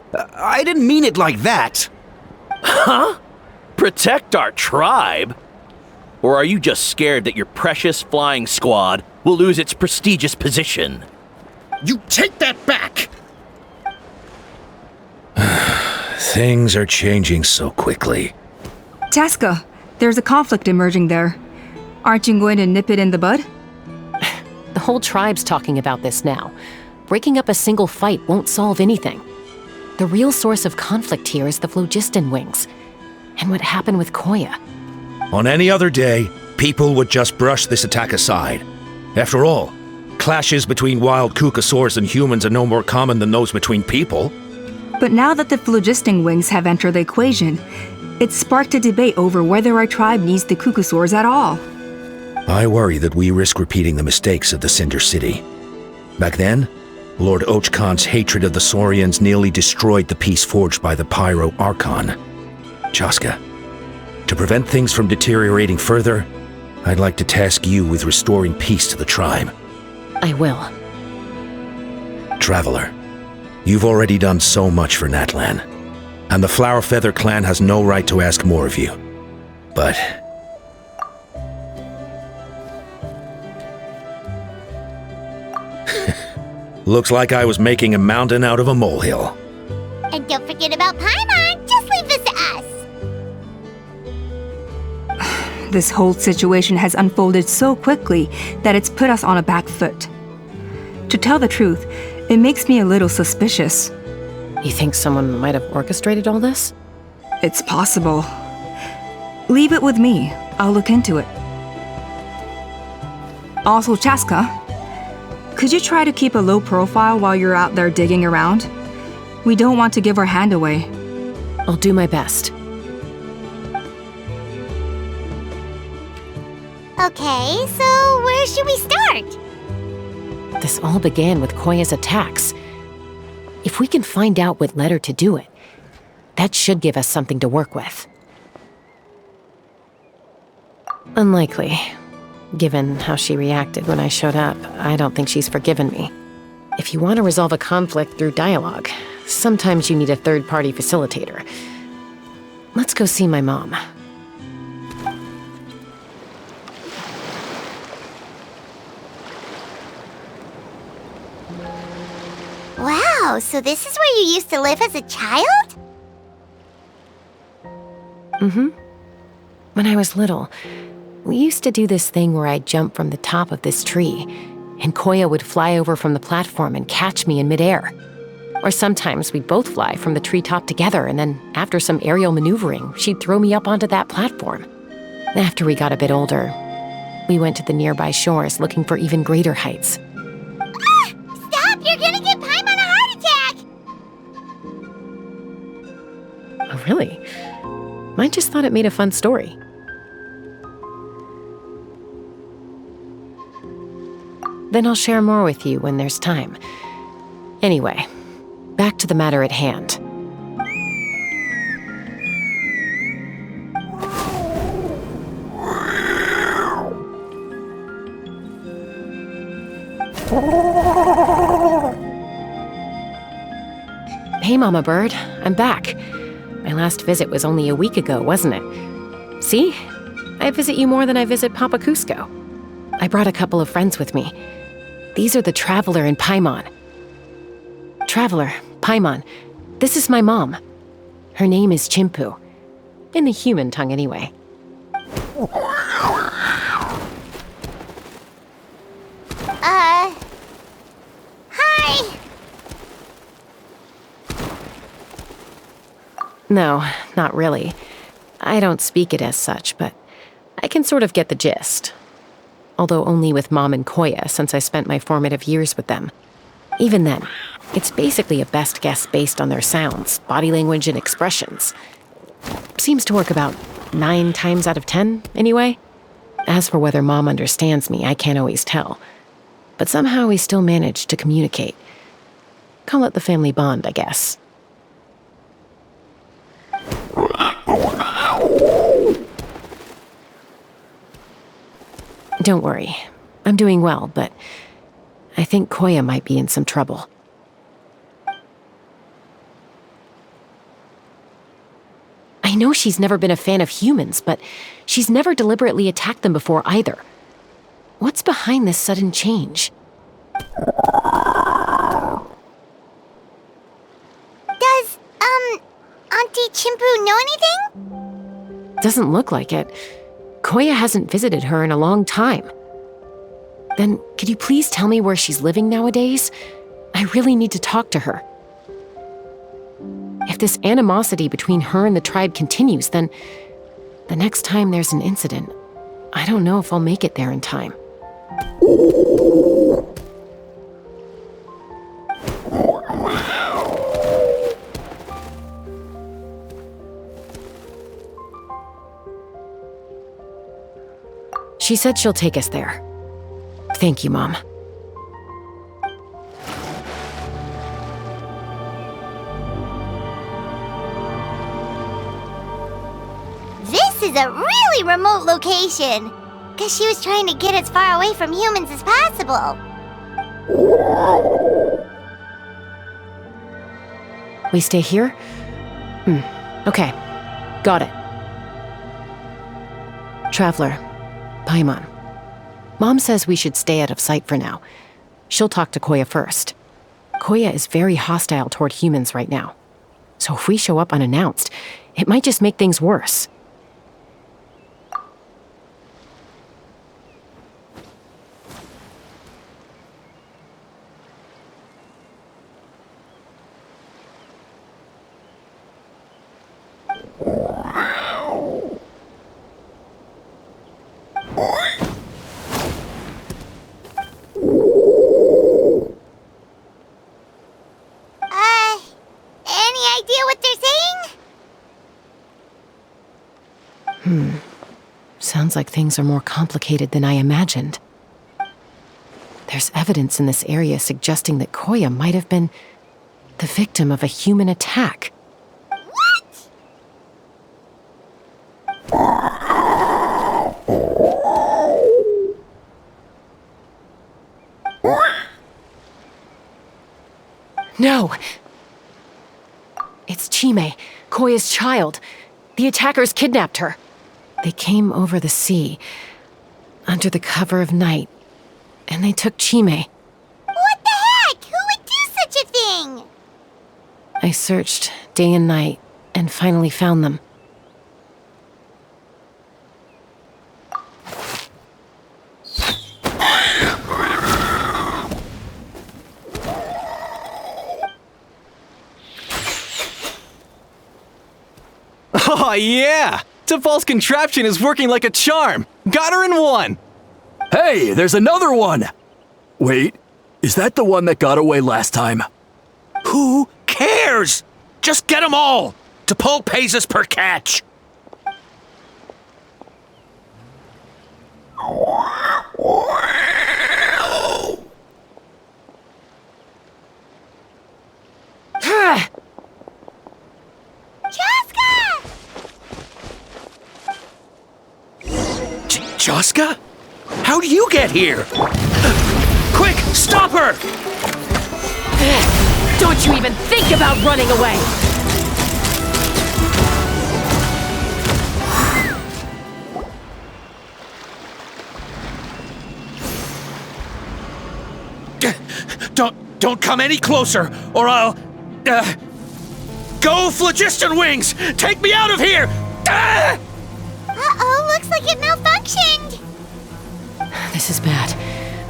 didn't mean it like that. Huh? Protect our tribe? Or are you just scared that your precious flying squad will lose its prestigious position? You take that back! Things are changing so quickly. Tasca, there's a conflict emerging there. Aren't you going to nip it in the bud? The whole tribe's talking about this now. Breaking up a single fight won't solve anything. The real source of conflict here is the phlogiston wings, and what happened with Koya. On any other day, people would just brush this attack aside. After all, clashes between wild Kukusaurs and humans are no more common than those between people. But now that the phlogiston wings have entered the equation, it's sparked a debate over whether our tribe needs the Kukusaurs at all. I worry that we risk repeating the mistakes of the Cinder City. Back then, Lord Ochkan's hatred of the Saurians nearly destroyed the peace forged by the Pyro Archon. Chaska, to prevent things from deteriorating further, I'd like to task you with restoring peace to the tribe. I will. Traveler, you've already done so much for Natlan, and the Flower Feather clan has no right to ask more of you. But looks like I was making a mountain out of a molehill. And don't forget about Paimon. Just leave this to us. This whole situation has unfolded so quickly that it's put us on a back foot. To tell the truth, it makes me a little suspicious. You think someone might have orchestrated all this? It's possible. Leave it with me. I'll look into it. Also, Chaska, could you try to keep a low profile while you're out there digging around? We don't want to give our hand away. I'll do my best. Okay, so where should we start? This all began with Koya's attacks. If we can find out what led her to do it, that should give us something to work with. Unlikely. Given how she reacted when I showed up, I don't think she's forgiven me. If you want to resolve a conflict through dialogue, sometimes you need a third-party facilitator. Let's go see my mom. Wow, so this is where you used to live as a child? Mm-hmm. When I was little, we used to do this thing where I'd jump from the top of this tree, and Koya would fly over from the platform and catch me in midair. Or sometimes we'd both fly from the treetop together, and then after some aerial maneuvering, she'd throw me up onto that platform. After we got a bit older, we went to the nearby shores looking for even greater heights. Ah! Stop! You're gonna give Paimon a heart attack! Oh, really? I just thought it made a fun story. Then I'll share more with you when there's time. Anyway, back to the matter at hand. Hey, Mama Bird, I'm back. My last visit was only a week ago, wasn't it? See? I visit you more than I visit Papa Cusco. I brought a couple of friends with me. These are the Traveler and Paimon. Traveler, Paimon, this is my mom. Her name is Chimpu. In the human tongue, anyway. Hi! No, not really. I don't speak it as such, but I can sort of get the gist. Although only with Mom and Koya since I spent my formative years with them. Even then, it's basically a best guess based on their sounds, body language, and expressions. Seems to work about 9 times out of 10, anyway. As for whether Mom understands me, I can't always tell. But somehow we still manage to communicate. Call it the family bond, I guess. Don't worry. I'm doing well, but I think Koya might be in some trouble. I know she's never been a fan of humans, but she's never deliberately attacked them before either. What's behind this sudden change? Does, Auntie Chimpu know anything? Doesn't look like it. Koya hasn't visited her in a long time. Then, could you please tell me where she's living nowadays? I really need to talk to her. If this animosity between her and the tribe continues, then the next time there's an incident, I don't know if I'll make it there in time. She said she'll take us there. Thank you, Mom. This is a really remote location. Guess she was trying to get as far away from humans as possible. We stay here? Okay. Got it. Traveler, Paimon. Mom says we should stay out of sight for now. She'll talk to Koya first. Koya is very hostile toward humans right now. So if we show up unannounced, it might just make things worse. Sounds like things are more complicated than I imagined. There's evidence in this area suggesting that Koya might have been the victim of a human attack. No! It's Chime, Koya's child. The attackers kidnapped her. They came over the sea, under the cover of night, and they took Chime. What the heck? Who would do such a thing? I searched day and night, and finally found them. Oh, yeah! Topal's contraption is working like a charm! Got her in one! Hey, there's another one! Wait, is that the one that got away last time? Who cares? Just get them all! Topal pays us per catch. Chaska? How do you get here? Quick, stop her! Don't you even think about running away! Don't come any closer, or I'll... Go, Phlogiston Wings! Take me out of here! Uh-oh, looks like it malfunctioned! This is bad.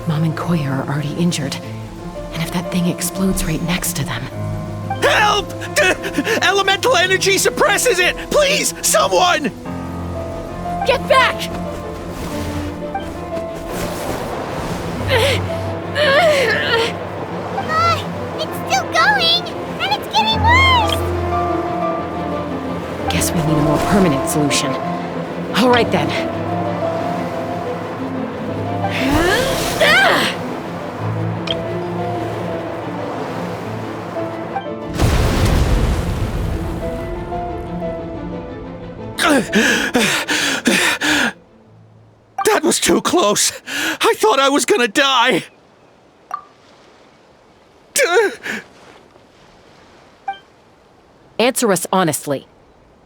Mom and Koya are already injured. And if that thing explodes right next to them... Help! Elemental energy suppresses it! Please, someone! Get back! It's still going! And it's getting worse! Guess we need a more permanent solution. All right then. That was too close. I thought I was gonna die. Answer us honestly.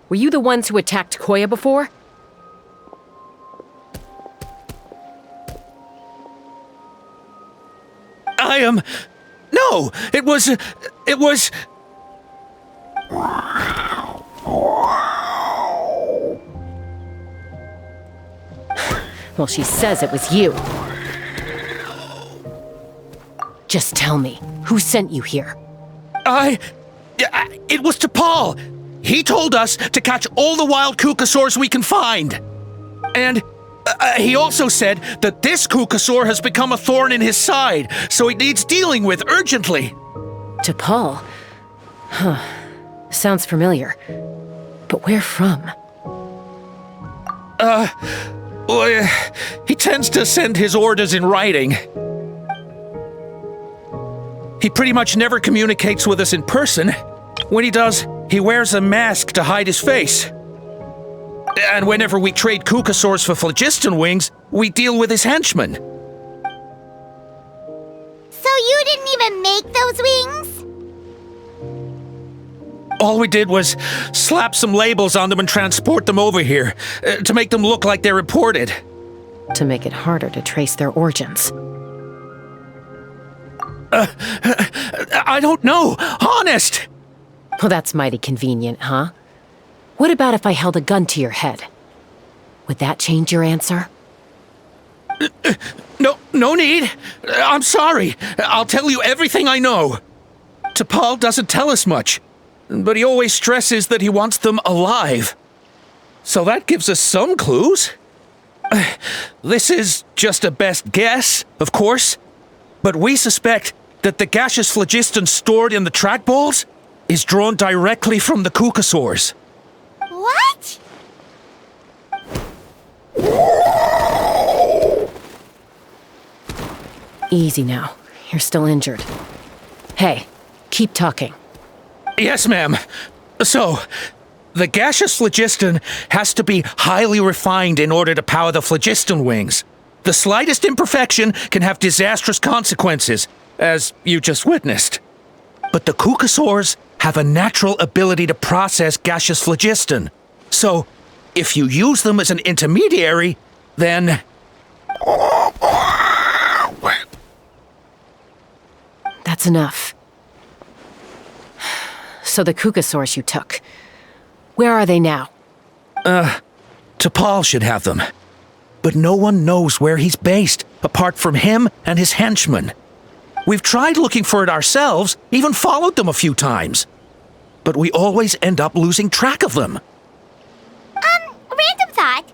Were you the ones who attacked Koya before? No, it was... Well, she says it was you. Just tell me, who sent you here? It was Topal. He told us to catch all the wild kukasaurs we can find. And he also said that this kukasaur has become a thorn in his side, so it needs dealing with urgently. Topal? Huh. Sounds familiar. But where from? Well, he tends to send his orders in writing. He pretty much never communicates with us in person. When he does, he wears a mask to hide his face. And whenever we trade kukasaurs for phlogiston wings, we deal with his henchmen. So you didn't even make those wings? All we did was slap some labels on them and transport them over here, to make them look like they're imported. To make it harder to trace their origins. I don't know, honest! Well, that's mighty convenient, huh? What about if I held a gun to your head? Would that change your answer? No need. I'm sorry. I'll tell you everything I know. Topal doesn't tell us much, but he always stresses that he wants them alive. So that gives us some clues. This is just a best guess, of course, but we suspect that the gaseous phlogiston stored in the trackballs is drawn directly from the kukasaurs. What? Easy now. You're still injured. Hey, keep talking. Yes, ma'am. So, the gaseous phlogiston has to be highly refined in order to power the phlogiston wings. The slightest imperfection can have disastrous consequences, as you just witnessed. But the cucusaurs have a natural ability to process gaseous phlogiston. So, if you use them as an intermediary, then... That's enough. So the cucusaurs you took, where are they now? T'Pol should have them. But no one knows where he's based, apart from him and his henchmen. We've tried looking for it ourselves, even followed them a few times. But we always end up losing track of them. Random thought.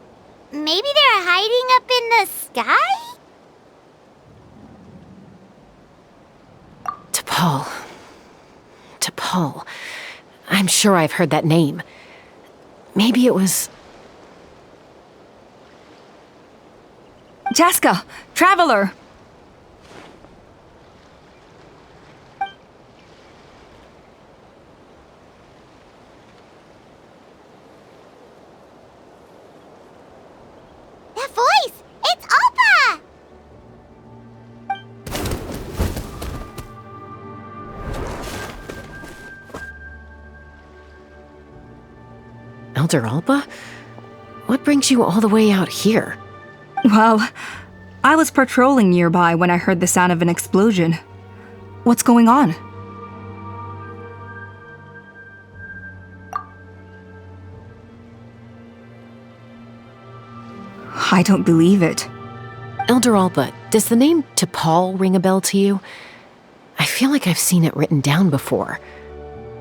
Maybe they're hiding up in the sky? T'Pol. I'm sure I've heard that name. Maybe it was... Chaska! Traveler! That voice! It's Alpa! Elder Alpa? What brings you all the way out here? Well, I was patrolling nearby when I heard the sound of an explosion. What's going on? I don't believe it. Elder Alpa, does the name T'Pol ring a bell to you? I feel like I've seen it written down before.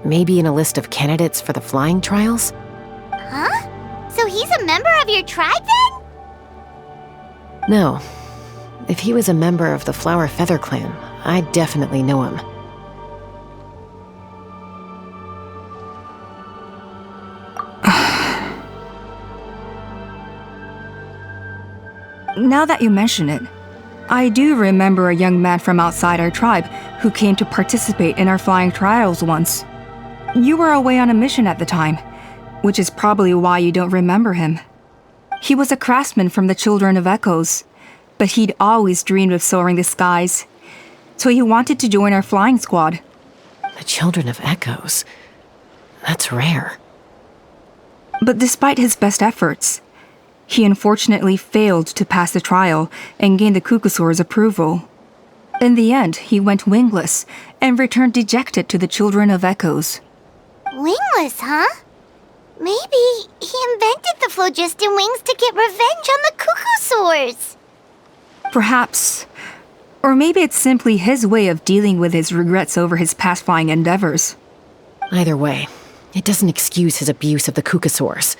Maybe in a list of candidates for the flying trials? Huh? So he's a member of your tribe then? No. If he was a member of the Flower Feather clan, I'd definitely know him. Now that you mention it, I do remember a young man from outside our tribe who came to participate in our flying trials once. You were away on a mission at the time, which is probably why you don't remember him. He was a craftsman from the Children of Echoes, but he'd always dreamed of soaring the skies, so he wanted to join our flying squad. The Children of Echoes? That's rare. But despite his best efforts, he unfortunately failed to pass the trial and gain the cucusaur's approval. In the end, he went wingless and returned dejected to the Children of Echoes. Wingless, huh? Maybe he invented the phlogiston wings to get revenge on the cucusaurs. Perhaps. Or maybe it's simply his way of dealing with his regrets over his past flying endeavors. Either way, it doesn't excuse his abuse of the cucusaurs.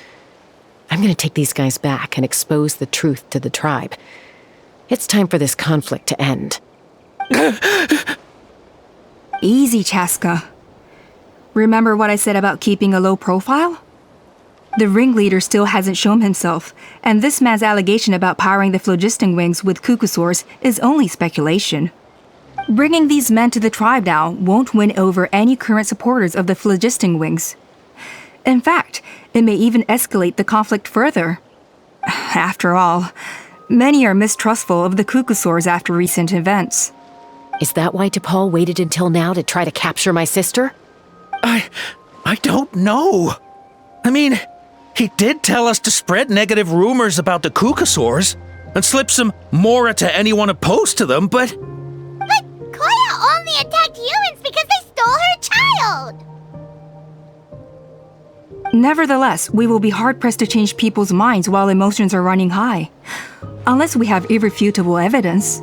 I'm gonna take these guys back and expose the truth to the tribe. It's time for this conflict to end. Easy, Chaska. Remember what I said about keeping a low profile? The ringleader still hasn't shown himself, and this man's allegation about powering the phlogiston wings with cucusaurs is only speculation. Bringing these men to the tribe now won't win over any current supporters of the phlogiston wings. In fact, it may even escalate the conflict further. After all, many are mistrustful of the cucusaurs after recent events. Is that why T'Pol waited until now to try to capture my sister? I don't know. I mean, he did tell us to spread negative rumors about the cucusaurs and slip some mora to anyone opposed to them, but... But Koya only attacked humans because they stole her child! Nevertheless, we will be hard-pressed to change people's minds while emotions are running high. Unless we have irrefutable evidence.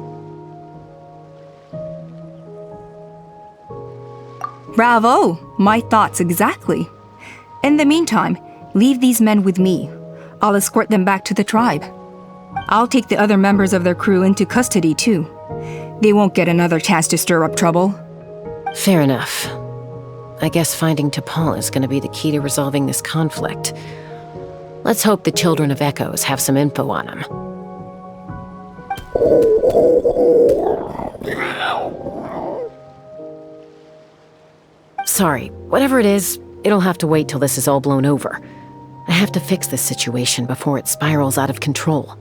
Bravo! My thoughts exactly. In the meantime, leave these men with me. I'll escort them back to the tribe. I'll take the other members of their crew into custody too. They won't get another chance to stir up trouble. Fair enough. I guess finding T'Pol is going to be the key to resolving this conflict. Let's hope the Children of Echoes have some info on him. Sorry, whatever it is, it'll have to wait till this is all blown over. I have to fix this situation before it spirals out of control.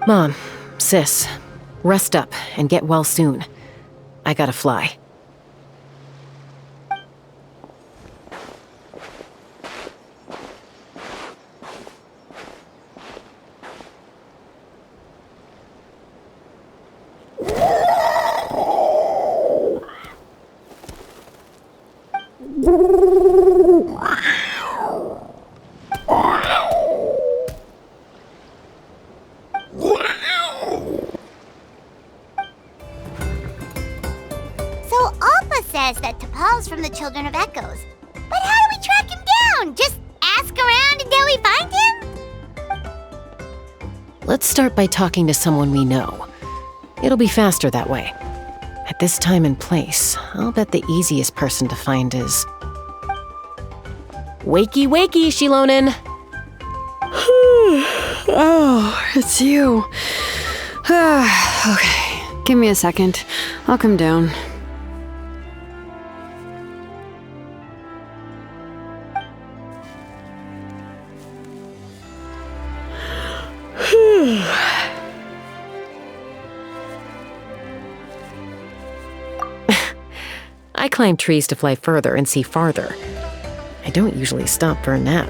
Mom, sis, rest up and get well soon. I gotta fly. That T'Pol's from the Children of Echoes. But how do we track him down? Just ask around until we find him? Let's start by talking to someone we know. It'll be faster that way. At this time and place, I'll bet the easiest person to find is... Wakey, wakey, Shilonen! Oh, it's you. Okay, give me a second. I'll come down. I climb trees to fly further and see farther. I don't usually stop for a nap.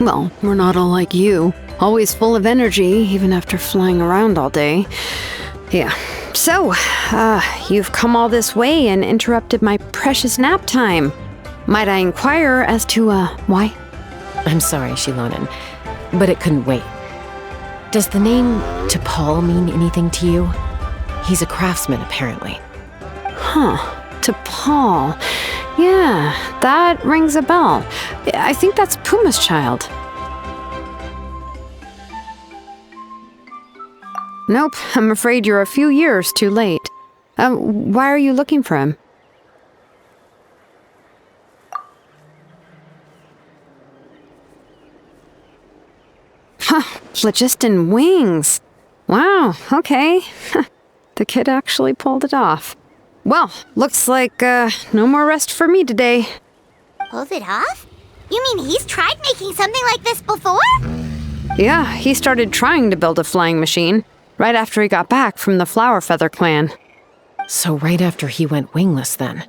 Well, we're not all like you. Always full of energy, even after flying around all day. Yeah. So, you've come all this way and interrupted my precious nap time. Might I inquire as to, why? I'm sorry, Shilonen, but it couldn't wait. Does the name T'Pol mean anything to you? He's a craftsman, apparently. Huh. T'Pol. Yeah, that rings a bell. I think that's Puma's child. Nope, I'm afraid you're a few years too late. Why are you looking for him? Huh, phlogiston wings. Wow, okay. The kid actually pulled it off. Well, looks like, no more rest for me today. Pulled it off? You mean he's tried making something like this before? Yeah, he started trying to build a flying machine right after he got back from the Flower Feather clan. So right after he went wingless, then.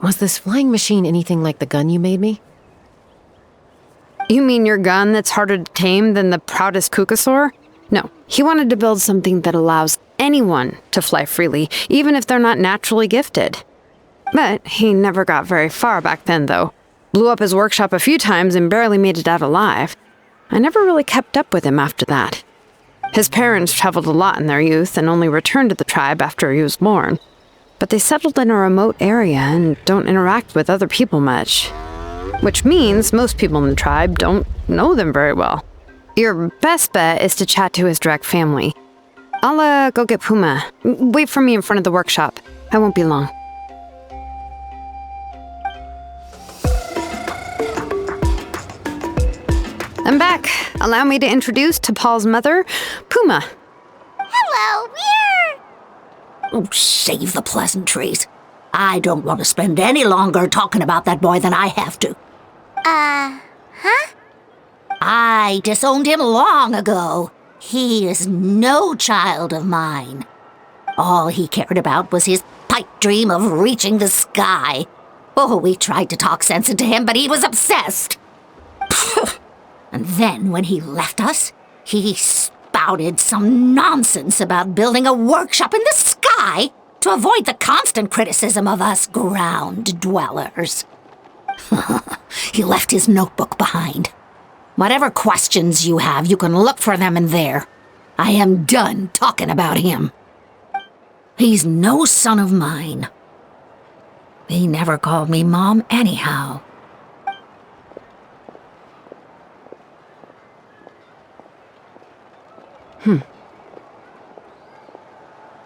Was this flying machine anything like the gun you made me? You mean your gun that's harder to tame than the proudest kukusaur? No, he wanted to build something that allows anyone to fly freely, even if they're not naturally gifted. But he never got very far back then, though. Blew up his workshop a few times and barely made it out alive. I never really kept up with him after that. His parents traveled a lot in their youth and only returned to the tribe after he was born. But they settled in a remote area and don't interact with other people much. Which means most people in the tribe don't know them very well. Your best bet is to chat to his direct family. I'll, go get Puma. Wait for me in front of the workshop. I won't be long. I'm back. Allow me to introduce T'Pol's mother, Puma. Hello, we're... Oh, save the pleasantries. I don't want to spend any longer talking about that boy than I have to. Huh? I disowned him long ago. He is no child of mine. All he cared about was his pipe dream of reaching the sky. Oh, we tried to talk sense into him, but he was obsessed. And then when he left us, he spouted some nonsense about building a workshop in the sky to avoid the constant criticism of us ground dwellers. He left his notebook behind. Whatever questions you have, you can look for them in there. I am done talking about him. He's no son of mine. He never called me Mom anyhow.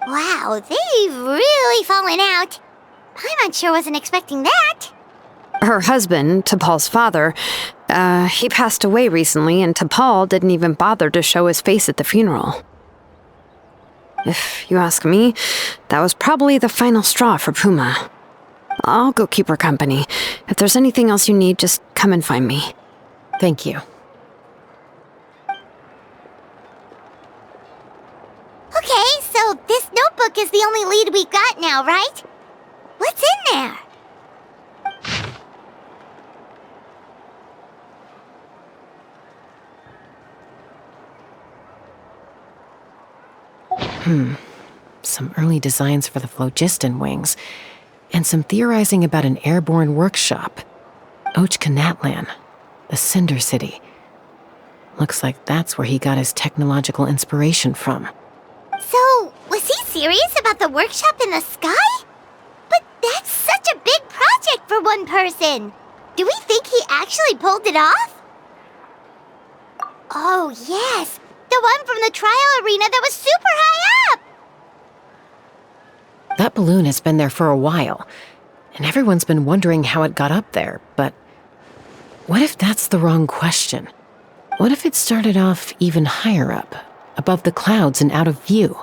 Wow, they've really fallen out. Paimon sure wasn't expecting that. Her husband, T'Pol's father, he passed away recently, and T'Pol didn't even bother to show his face at the funeral. If you ask me, that was probably the final straw for Puma. I'll go keep her company. If there's anything else you need, just come and find me. Thank you. Okay, so this notebook is the only lead we've got now, right? What's in there? Some early designs for the phlogiston wings, and some theorizing about an airborne workshop. Ochkanatlan, the Cinder City. Looks like that's where he got his technological inspiration from. So, was he serious about the workshop in the sky? But that's such a big project for one person. Do we think he actually pulled it off? Oh, yes. The one from the trial arena that was super high up! That balloon has been there for a while, and everyone's been wondering how it got up there, but what if that's the wrong question? What if it started off even higher up, above the clouds and out of view,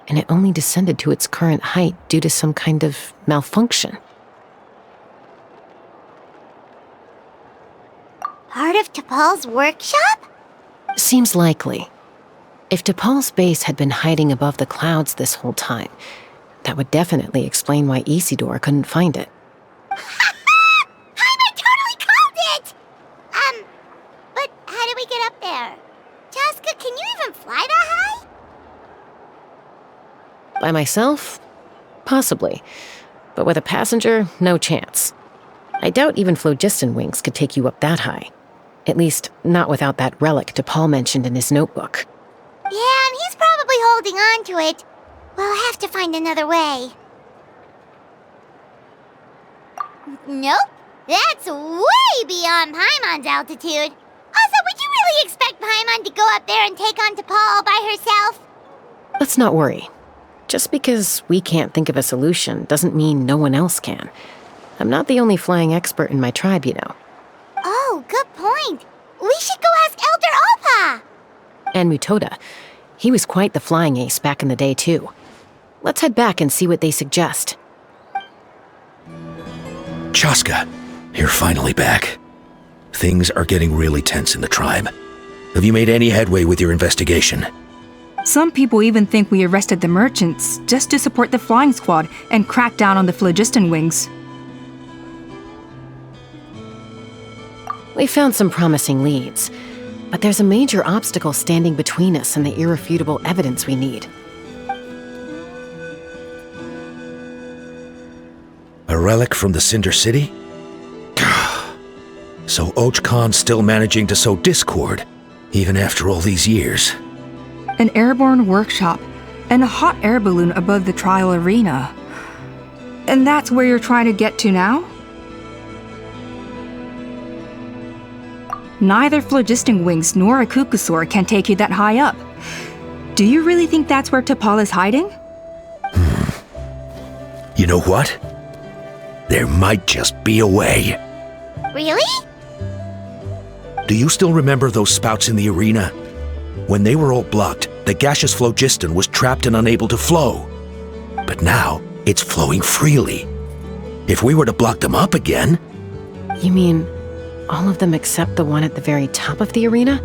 and it only descended to its current height due to some kind of malfunction? Part of T'Pol's workshop? Seems likely. If T'Pol's base had been hiding above the clouds this whole time, that would definitely explain why Isidore couldn't find it. I totally called it! But how do we get up there? Chaska, can you even fly that high? By myself? Possibly. But with a passenger, no chance. I doubt even phlogiston wings could take you up that high. At least, not without that relic T'Pol mentioned in his notebook. Yeah, and he's probably holding on to it. We'll have to find another way. Nope. That's way beyond Paimon's altitude. Also, would you really expect Paimon to go up there and take on T'Pol all by herself? Let's not worry. Just because we can't think of a solution doesn't mean no one else can. I'm not the only flying expert in my tribe, you know. Oh, good point. We should go ask Elder Alpa! And Mutoda. He was quite the flying ace back in the day, too. Let's head back and see what they suggest. Chaska, you're finally back. Things are getting really tense in the tribe. Have you made any headway with your investigation? Some people even think we arrested the merchants just to support the flying squad and crack down on the phlogiston wings. We found some promising leads, but there's a major obstacle standing between us and the irrefutable evidence we need. A relic from the Cinder City? So Ochkan's still managing to sow discord, even after all these years. An airborne workshop and a hot air balloon above the trial arena. And that's where you're trying to get to now? Neither phlogiston wings nor a kukusaur can take you that high up. Do you really think that's where T'Pol is hiding? You know what? There might just be a way. Really? Do you still remember those spouts in the arena? When they were all blocked, the gaseous phlogiston was trapped and unable to flow. But now, it's flowing freely. If we were to block them up again... You mean all of them except the one at the very top of the arena?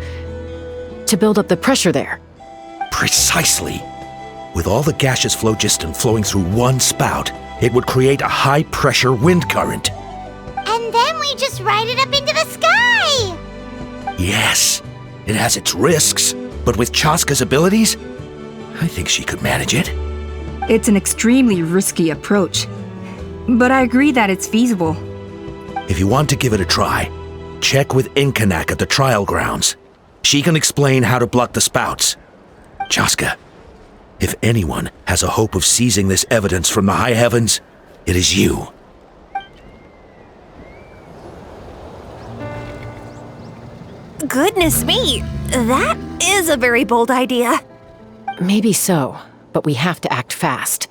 To build up the pressure there? Precisely. With all the gaseous phlogiston flowing through one spout, it would create a high-pressure wind current. And then we just ride it up into the sky! Yes, it has its risks, but with Chaska's abilities, I think she could manage it. It's an extremely risky approach, but I agree that it's feasible. If you want to give it a try, check with Inkanak at the trial grounds. She can explain how to block the spouts. Chaska, if anyone has a hope of seizing this evidence from the high heavens, it is you. Goodness me, that is a very bold idea. Maybe so, but we have to act fast.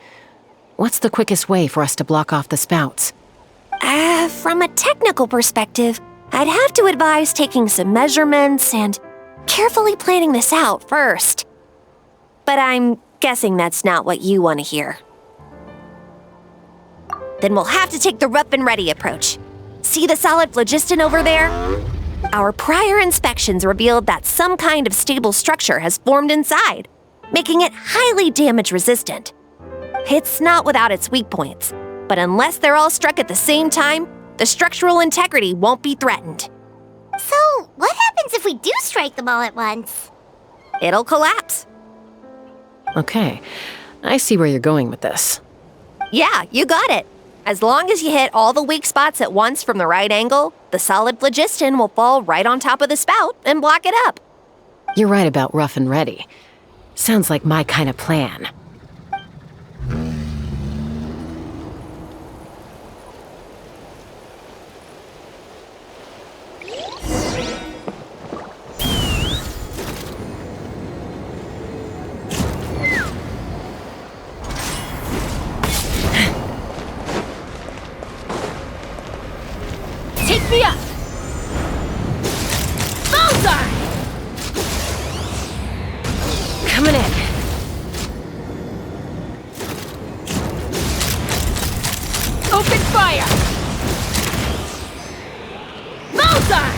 What's the quickest way for us to block off the spouts? From a technical perspective, I'd have to advise taking some measurements and carefully planning this out first. But I'm guessing that's not what you want to hear. Then we'll have to take the rough and ready approach. See the solid phlogiston over there? Our prior inspections revealed that some kind of stable structure has formed inside, making it highly damage resistant. It's not without its weak points, but unless they're all struck at the same time, the structural integrity won't be threatened. So, what happens if we do strike them all at once? It'll collapse. Okay, I see where you're going with this. Yeah, you got it. As long as you hit all the weak spots at once from the right angle, the solid phlogiston will fall right on top of the spout and block it up. You're right about rough and ready. Sounds like my kind of plan. Take me up! Bullseye! Coming in. Open fire! Bullseye!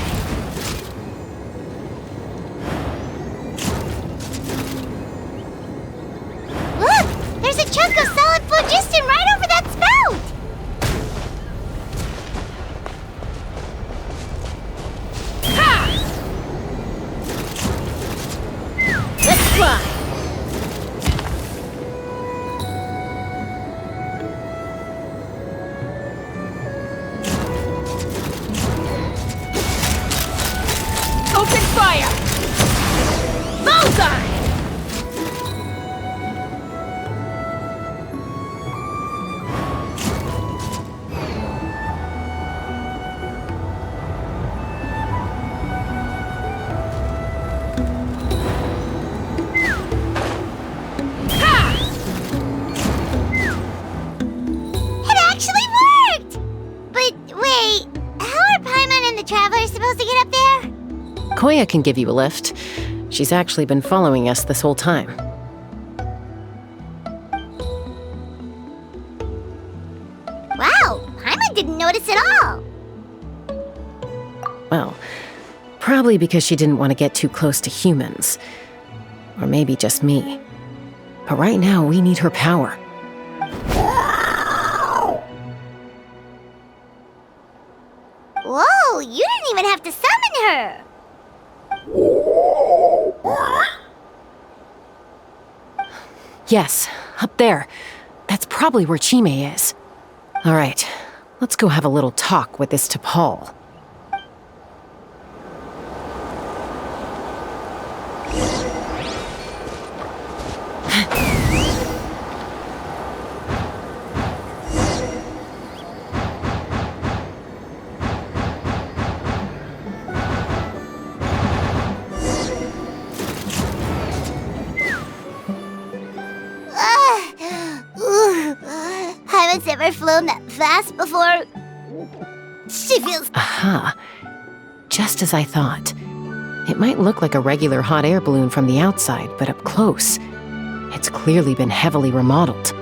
Look! There's a chunk of solid phlogiston right over that spout! Let's fly! Open fire! Bullseye! Koya can give you a lift. She's actually been following us this whole time. Wow, Paimon didn't notice at all. Well, probably because she didn't want to get too close to humans. Or maybe just me. But right now, we need her power. Whoa, you didn't even have to summon her! Yes, up there. That's probably where Chime is. All right, let's go have a little talk with this T'Pol. Paimon's never flown that fast before. She feels... Aha. Just as I thought. It might look like a regular hot air balloon from the outside, but up close, it's clearly been heavily remodeled.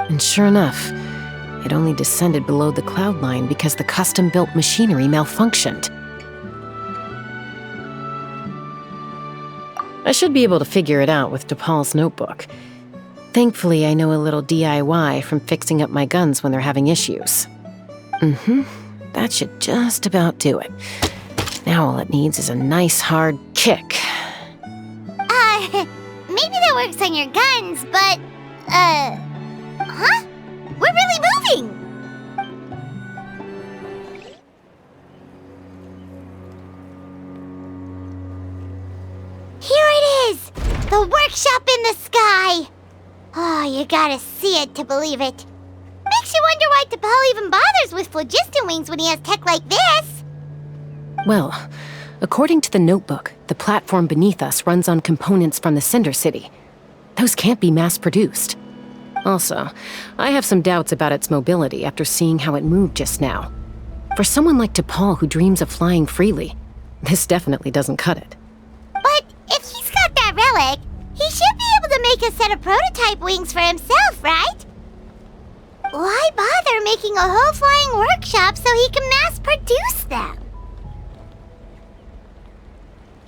And sure enough, it only descended below the cloud line because the custom-built machinery malfunctioned. I should be able to figure it out with T'Pol's notebook. Thankfully, I know a little DIY from fixing up my guns when they're having issues. That should just about do it. Now all it needs is a nice hard kick. Maybe that works on your guns, but, huh? We're really moving! Here it is! The workshop in the sky! Oh, you gotta see it to believe it. Makes you wonder why T'Pol even bothers with phlogiston wings when he has tech like this. Well, according to the notebook, the platform beneath us runs on components from the Cinder City. Those can't be mass-produced. Also, I have some doubts about its mobility after seeing how it moved just now. For someone like T'Pol who dreams of flying freely, this definitely doesn't cut it. But if he's got that relic, he should be able to make a set of prototype wings for himself, right? Why bother making a whole flying workshop so he can mass produce them?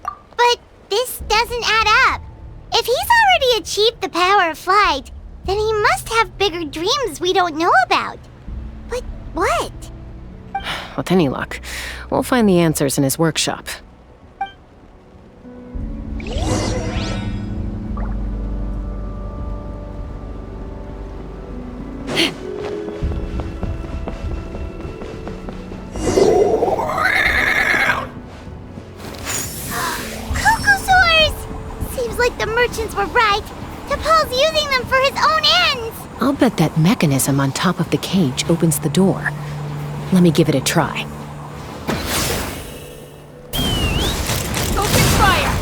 But this doesn't add up. If he's already achieved the power of flight, then he must have bigger dreams we don't know about. But what? With any luck, we'll find the answers in his workshop. Like the merchants were right. T'Pol's using them for his own ends. I'll bet that mechanism on top of the cage opens the door. Let me give it a try. Focus fire!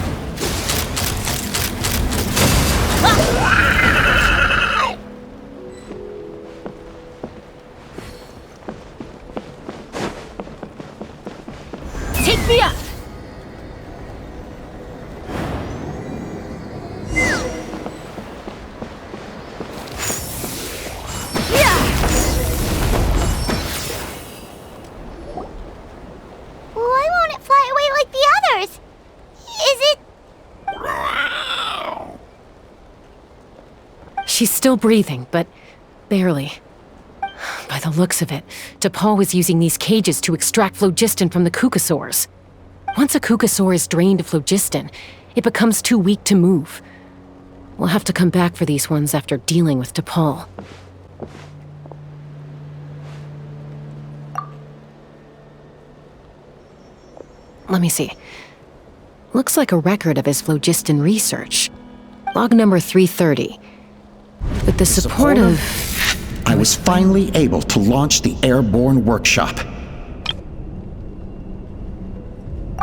Take me up! She's still breathing, but barely. By the looks of it, T'Pol was using these cages to extract phlogiston from the kukusaurs. Once a kukusaur is drained of phlogiston, it becomes too weak to move. We'll have to come back for these ones after dealing with T'Pol. Let me see. Looks like a record of his phlogiston research. Log number 330. With the support of... I was finally able to launch the airborne workshop.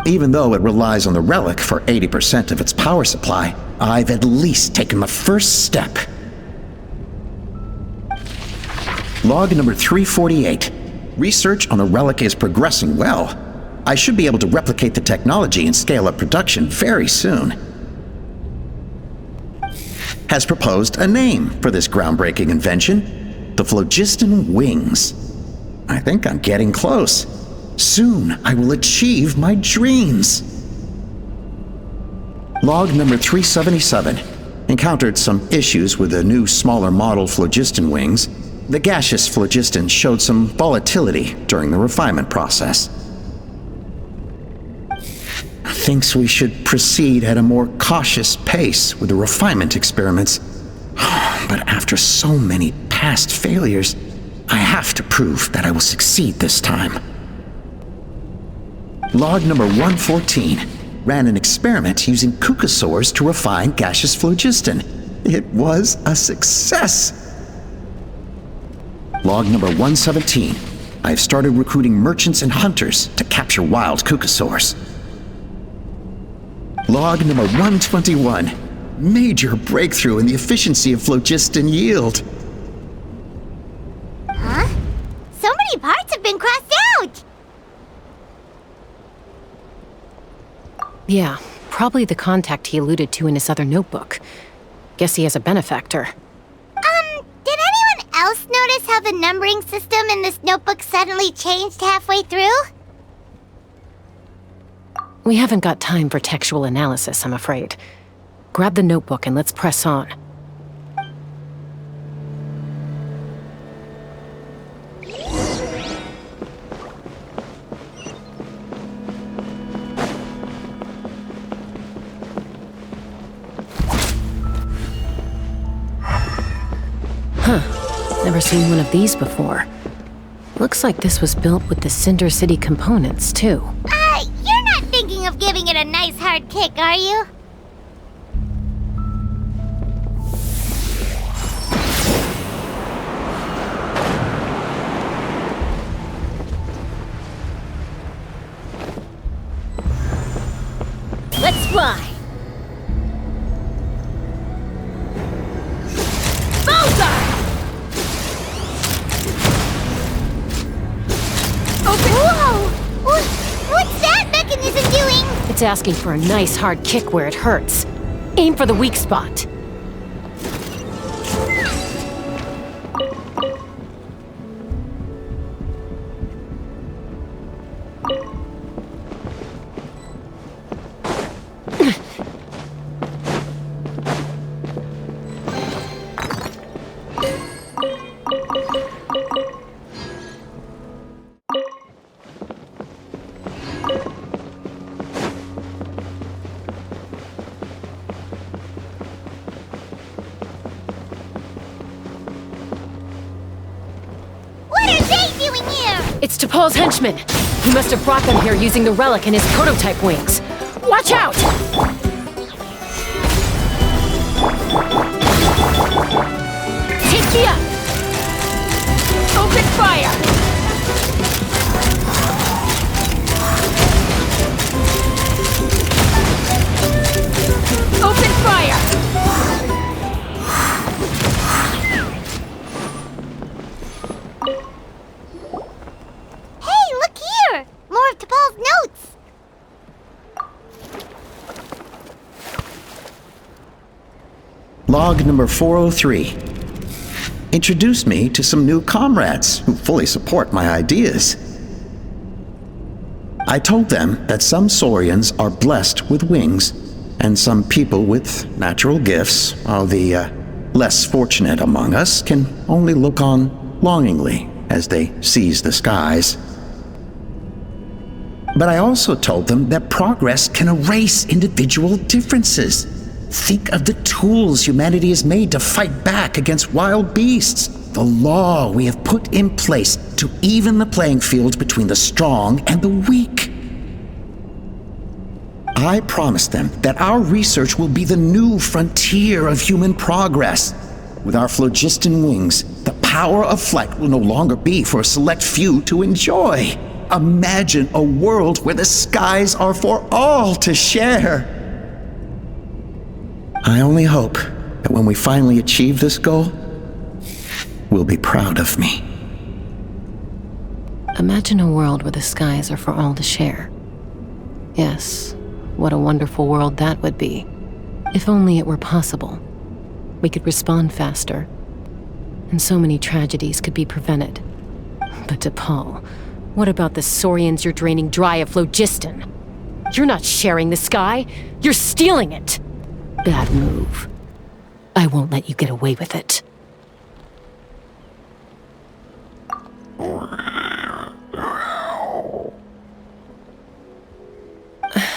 Even though it relies on the relic for 80% of its power supply, I've at least taken the first step. Log number 348. Research on the relic is progressing well. I should be able to replicate the technology and scale up production very soon. Has proposed a name for this groundbreaking invention, the phlogiston wings. I think I'm getting close. Soon I will achieve my dreams. Log number 377. Encountered some issues with the new smaller model phlogiston wings. The gaseous phlogiston showed some volatility during the refinement process. Thinks we should proceed at a more cautious pace with the refinement experiments. But after so many past failures, I have to prove that I will succeed this time. Log number 114. Ran an experiment using kukusaurs to refine gaseous phlogiston. It was a success. Log number 117. I've started recruiting merchants and hunters to capture wild kukusaurs. Log number 121. Major breakthrough in the efficiency of phlogiston yield. Huh? So many parts have been crossed out! Yeah, probably the contact he alluded to in his other notebook. Guess he has a benefactor. Did anyone else notice how the numbering system in this notebook suddenly changed halfway through? We haven't got time for textual analysis, I'm afraid. Grab the notebook and let's press on. Huh. Never seen one of these before. Looks like this was built with the Cinder City components, too. You're not thinking of giving it a nice hard kick, are you? Let's fly! Whoa! What's that mechanism doing? It's asking for a nice hard kick where it hurts. Aim for the weak spot. It's T'Pol's henchmen! He must have brought them here using the relic in his prototype wings. Watch out! Take me up! Open fire! Open fire! Notes! Log number 403. Introduced me to some new comrades who fully support my ideas. I told them that some Saurians are blessed with wings, and some people with natural gifts, while the less fortunate among us can only look on longingly as they seize the skies. But I also told them that progress can erase individual differences. Think of the tools humanity has made to fight back against wild beasts. The law we have put in place to even the playing field between the strong and the weak. I promised them that our research will be the new frontier of human progress. With our phlogiston wings, the power of flight will no longer be for a select few to enjoy. Imagine a world where the skies are for all to share. I only hope that when we finally achieve this goal, we'll be proud of me. Imagine a world where the skies are for all to share. Yes, what a wonderful world that would be. If only it were possible. We could respond faster, and so many tragedies could be prevented. But T'Pol, what about the Saurians you're draining dry of phlogiston? You're not sharing the sky, you're stealing it! Bad move. I won't let you get away with it.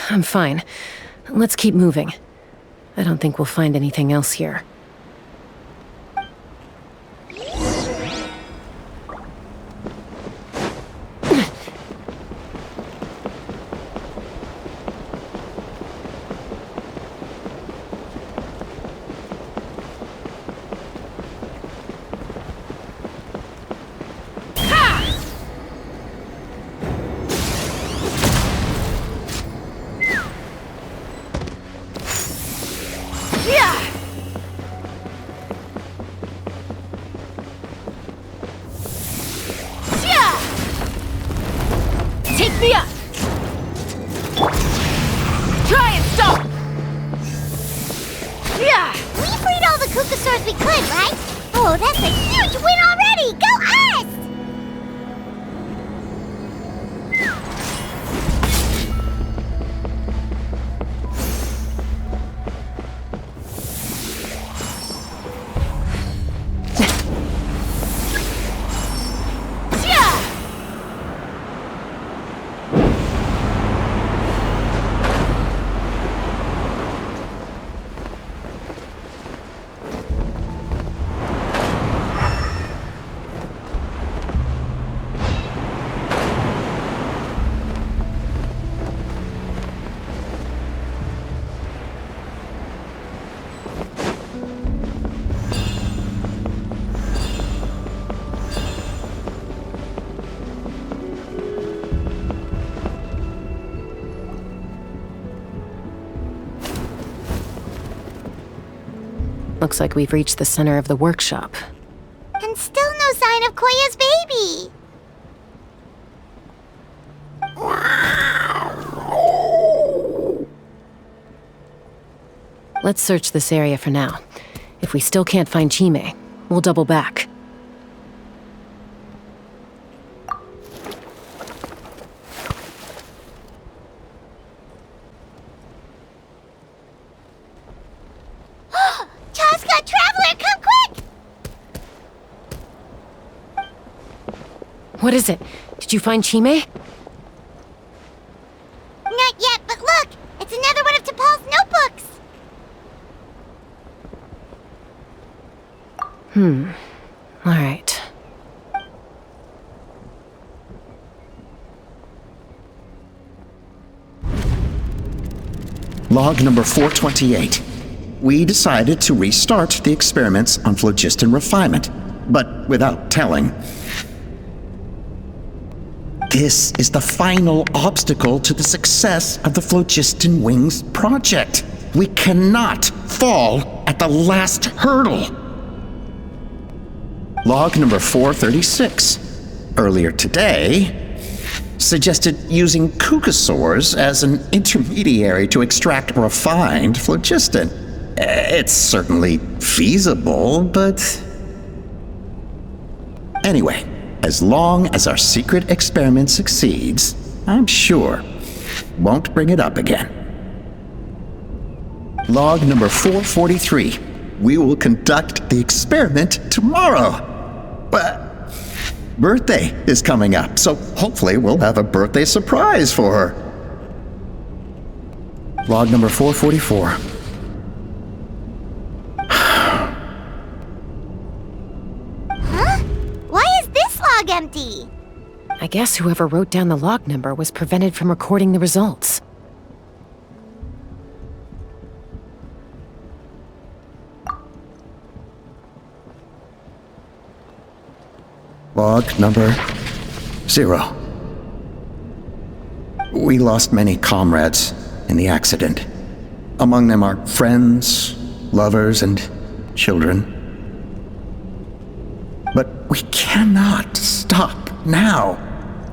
I'm fine. Let's keep moving. I don't think we'll find anything else here. Looks like we've reached the center of the workshop. And still no sign of Koya's baby! Let's search this area for now. If we still can't find Chime, we'll double back. Chaska, Traveler, come quick! What is it? Did you find Chime? Not yet, but look! It's another one of T'Pol's notebooks! All right. Log number 428. We decided to restart the experiments on phlogiston refinement, but without telling. This is the final obstacle to the success of the Phlogiston Wings project. We cannot fall at the last hurdle. Log number 436. Earlier today, suggested using cucusaurs as an intermediary to extract refined phlogiston. It's certainly feasible, but... Anyway, as long as our secret experiment succeeds, I'm sure won't bring it up again. Log number 443. We will conduct the experiment tomorrow. But birthday is coming up, so hopefully we'll have a birthday surprise for her. Log number 444. Huh? Why is this log empty? I guess whoever wrote down the log number was prevented from recording the results. Log number 0. We lost many comrades in the accident. Among them are friends, lovers, and children. But we cannot stop now.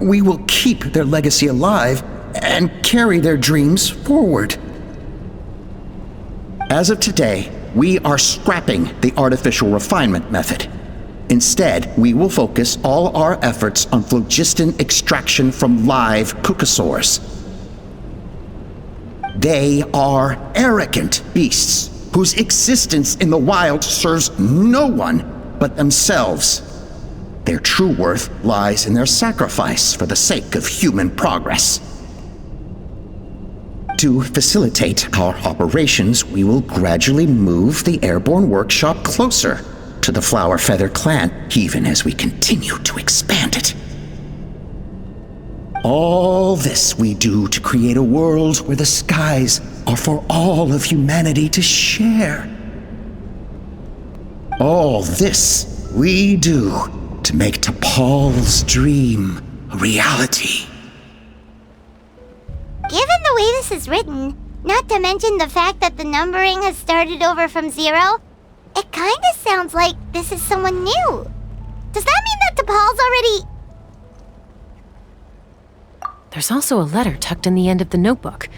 We will keep their legacy alive and carry their dreams forward. As of today, we are scrapping the artificial refinement method. Instead, we will focus all our efforts on phlogiston extraction from live cucusaurs. They are arrogant beasts whose existence in the wild serves no one but themselves. Their true worth lies in their sacrifice for the sake of human progress. To facilitate our operations, we will gradually move the airborne workshop closer to the Flower Feather clan, even as we continue to expand it. All this we do to create a world where the skies are for all of humanity to share. All this we do to make T'Pol's dream a reality. Given the way this is written, not to mention the fact that the numbering has started over from 0, it kinda sounds like this is someone new. Does that mean that T'Pol's already... There's also a letter tucked in the end of the notebook.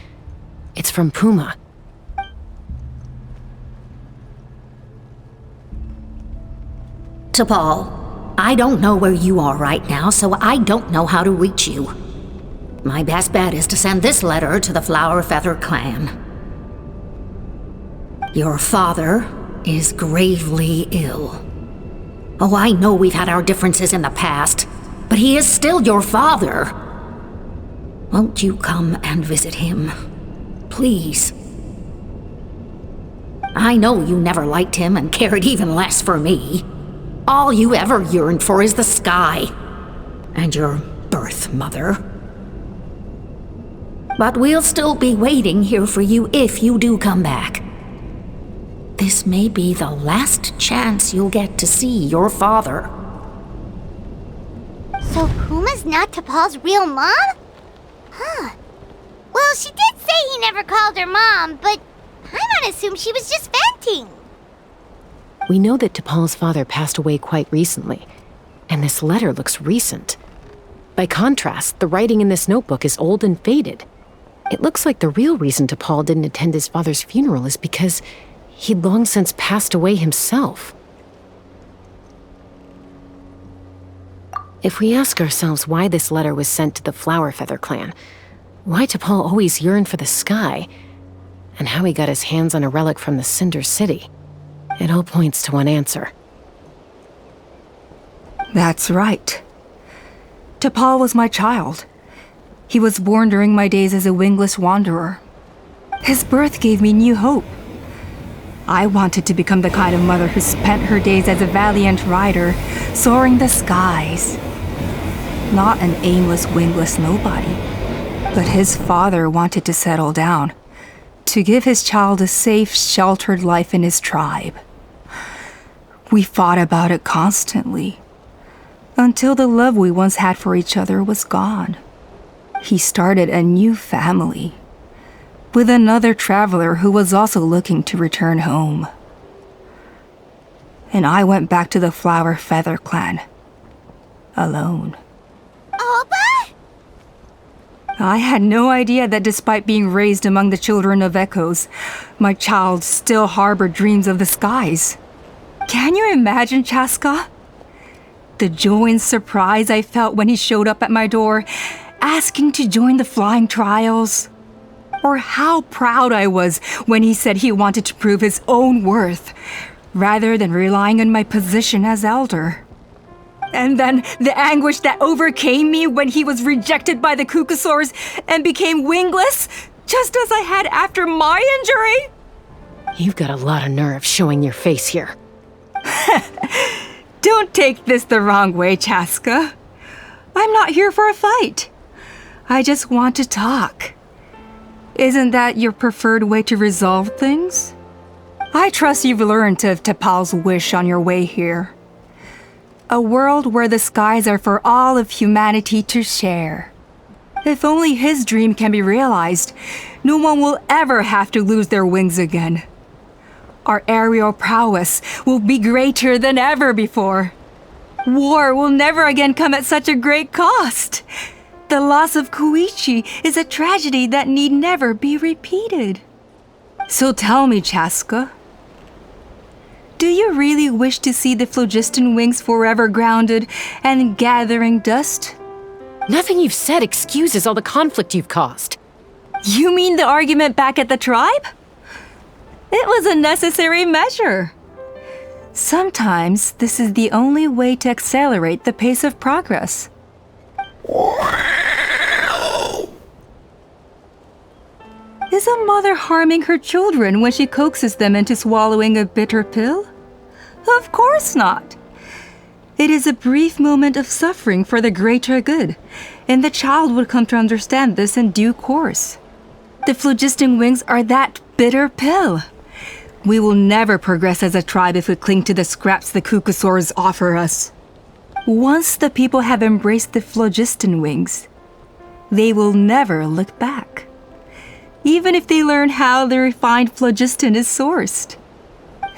It's from Puma. T'Pol, I don't know where you are right now, so I don't know how to reach you. My best bet is to send this letter to the Flower Feather clan. Your father is gravely ill. Oh, I know we've had our differences in the past, but he is still your father. Won't you come and visit him? Please. I know you never liked him and cared even less for me. All you ever yearned for is the sky and your birth mother. But we'll still be waiting here for you if you do come back. This may be the last chance you'll get to see your father. So Puma's not T'Pol's real mom? Huh. Well, she did say he never called her mom, but I'm gonna assume she was just venting. We know that T'Pol's father passed away quite recently, and this letter looks recent. By contrast, the writing in this notebook is old and faded. It looks like the real reason T'Pol didn't attend his father's funeral is because he'd long since passed away himself. If we ask ourselves why this letter was sent to the Flower Feather clan, why T'Pol always yearned for the sky, and how he got his hands on a relic from the Cinder City, it all points to one answer. That's right. T'Pol was my child. He was born during my days as a wingless wanderer. His birth gave me new hope. I wanted to become the kind of mother who spent her days as a valiant rider, soaring the skies. Not an aimless, wingless nobody. But his father wanted to settle down, to give his child a safe, sheltered life in his tribe. We fought about it constantly, until the love we once had for each other was gone. He started a new family, with another traveler who was also looking to return home. And I went back to the Flower Feather clan, alone. Alba? I had no idea that despite being raised among the children of echoes, my child still harbored dreams of the skies. Can you imagine, Chaska? The joy and surprise I felt when he showed up at my door, asking to join the flying trials. Or how proud I was when he said he wanted to prove his own worth, rather than relying on my position as elder. And then the anguish that overcame me when he was rejected by the Kukusaurs and became wingless, just as I had after my injury. You've got a lot of nerve showing your face here. Don't take this the wrong way, Chaska. I'm not here for a fight. I just want to talk. Isn't that your preferred way to resolve things? I trust you've learned of T'Pol's wish on your way here. A world where the skies are for all of humanity to share. If only his dream can be realized, no one will ever have to lose their wings again. Our aerial prowess will be greater than ever before. War will never again come at such a great cost. The loss of Koichi is a tragedy that need never be repeated. So tell me, Chaska, do you really wish to see the phlogiston wings forever grounded and gathering dust? Nothing you've said excuses all the conflict you've caused. You mean the argument back at the tribe? It was a necessary measure. Sometimes this is the only way to accelerate the pace of progress. Is a mother harming her children when she coaxes them into swallowing a bitter pill? Of course not. It is a brief moment of suffering for the greater good, and the child would come to understand this in due course. The phlogiston wings are that bitter pill. We will never progress as a tribe if we cling to the scraps the Kukusaurs offer us. Once the people have embraced the phlogiston wings, they will never look back. Even if they learn how the refined phlogiston is sourced.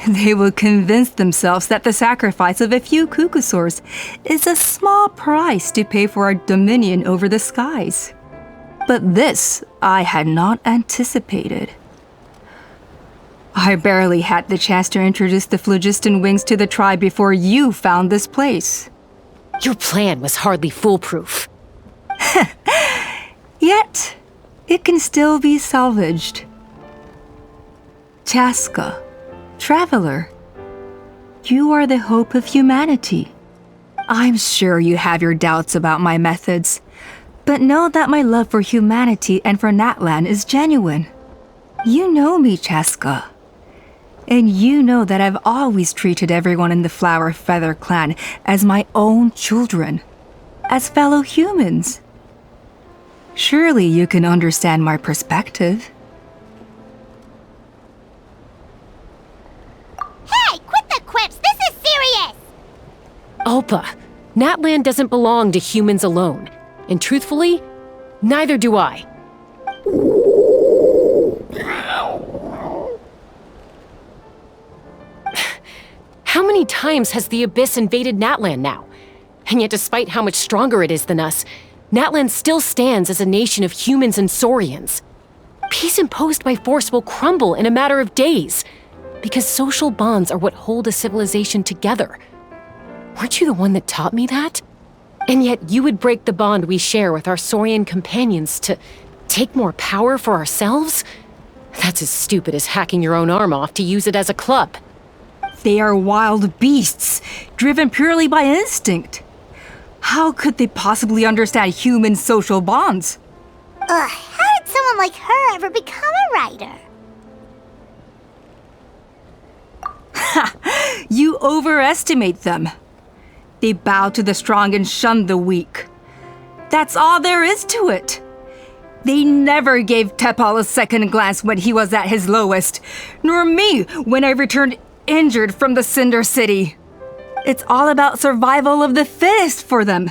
They will convince themselves that the sacrifice of a few Kukusaurs is a small price to pay for our dominion over the skies. But this I had not anticipated. I barely had the chance to introduce the phlogiston wings to the tribe before you found this place. Your plan was hardly foolproof. Yet, it can still be salvaged. Chaska, traveler, you are the hope of humanity. I'm sure you have your doubts about my methods, but know that my love for humanity and for Natlan is genuine. You know me, Chaska. And you know that I've always treated everyone in the Flower Feather clan as my own children, as fellow humans. Surely you can understand my perspective. Hey, quit the quips! This is serious! Alpa, Natlan doesn't belong to humans alone. And truthfully, neither do I. How many times has the Abyss invaded Natlan now? And yet despite how much stronger it is than us, Natlan still stands as a nation of humans and saurians. Peace imposed by force will crumble in a matter of days, because social bonds are what hold a civilization together. Weren't you the one that taught me that? And yet you would break the bond we share with our Saurian companions to take more power for ourselves? That's as stupid as hacking your own arm off to use it as a club. They are wild beasts, driven purely by instinct. How could they possibly understand human social bonds? Ugh, how did someone like her ever become a writer? Ha! You overestimate them. They bow to the strong and shun the weak. That's all there is to it. They never gave Tepal a second glance when he was at his lowest, nor me when I returned injured from the Cinder City. It's all about survival of the fittest for them.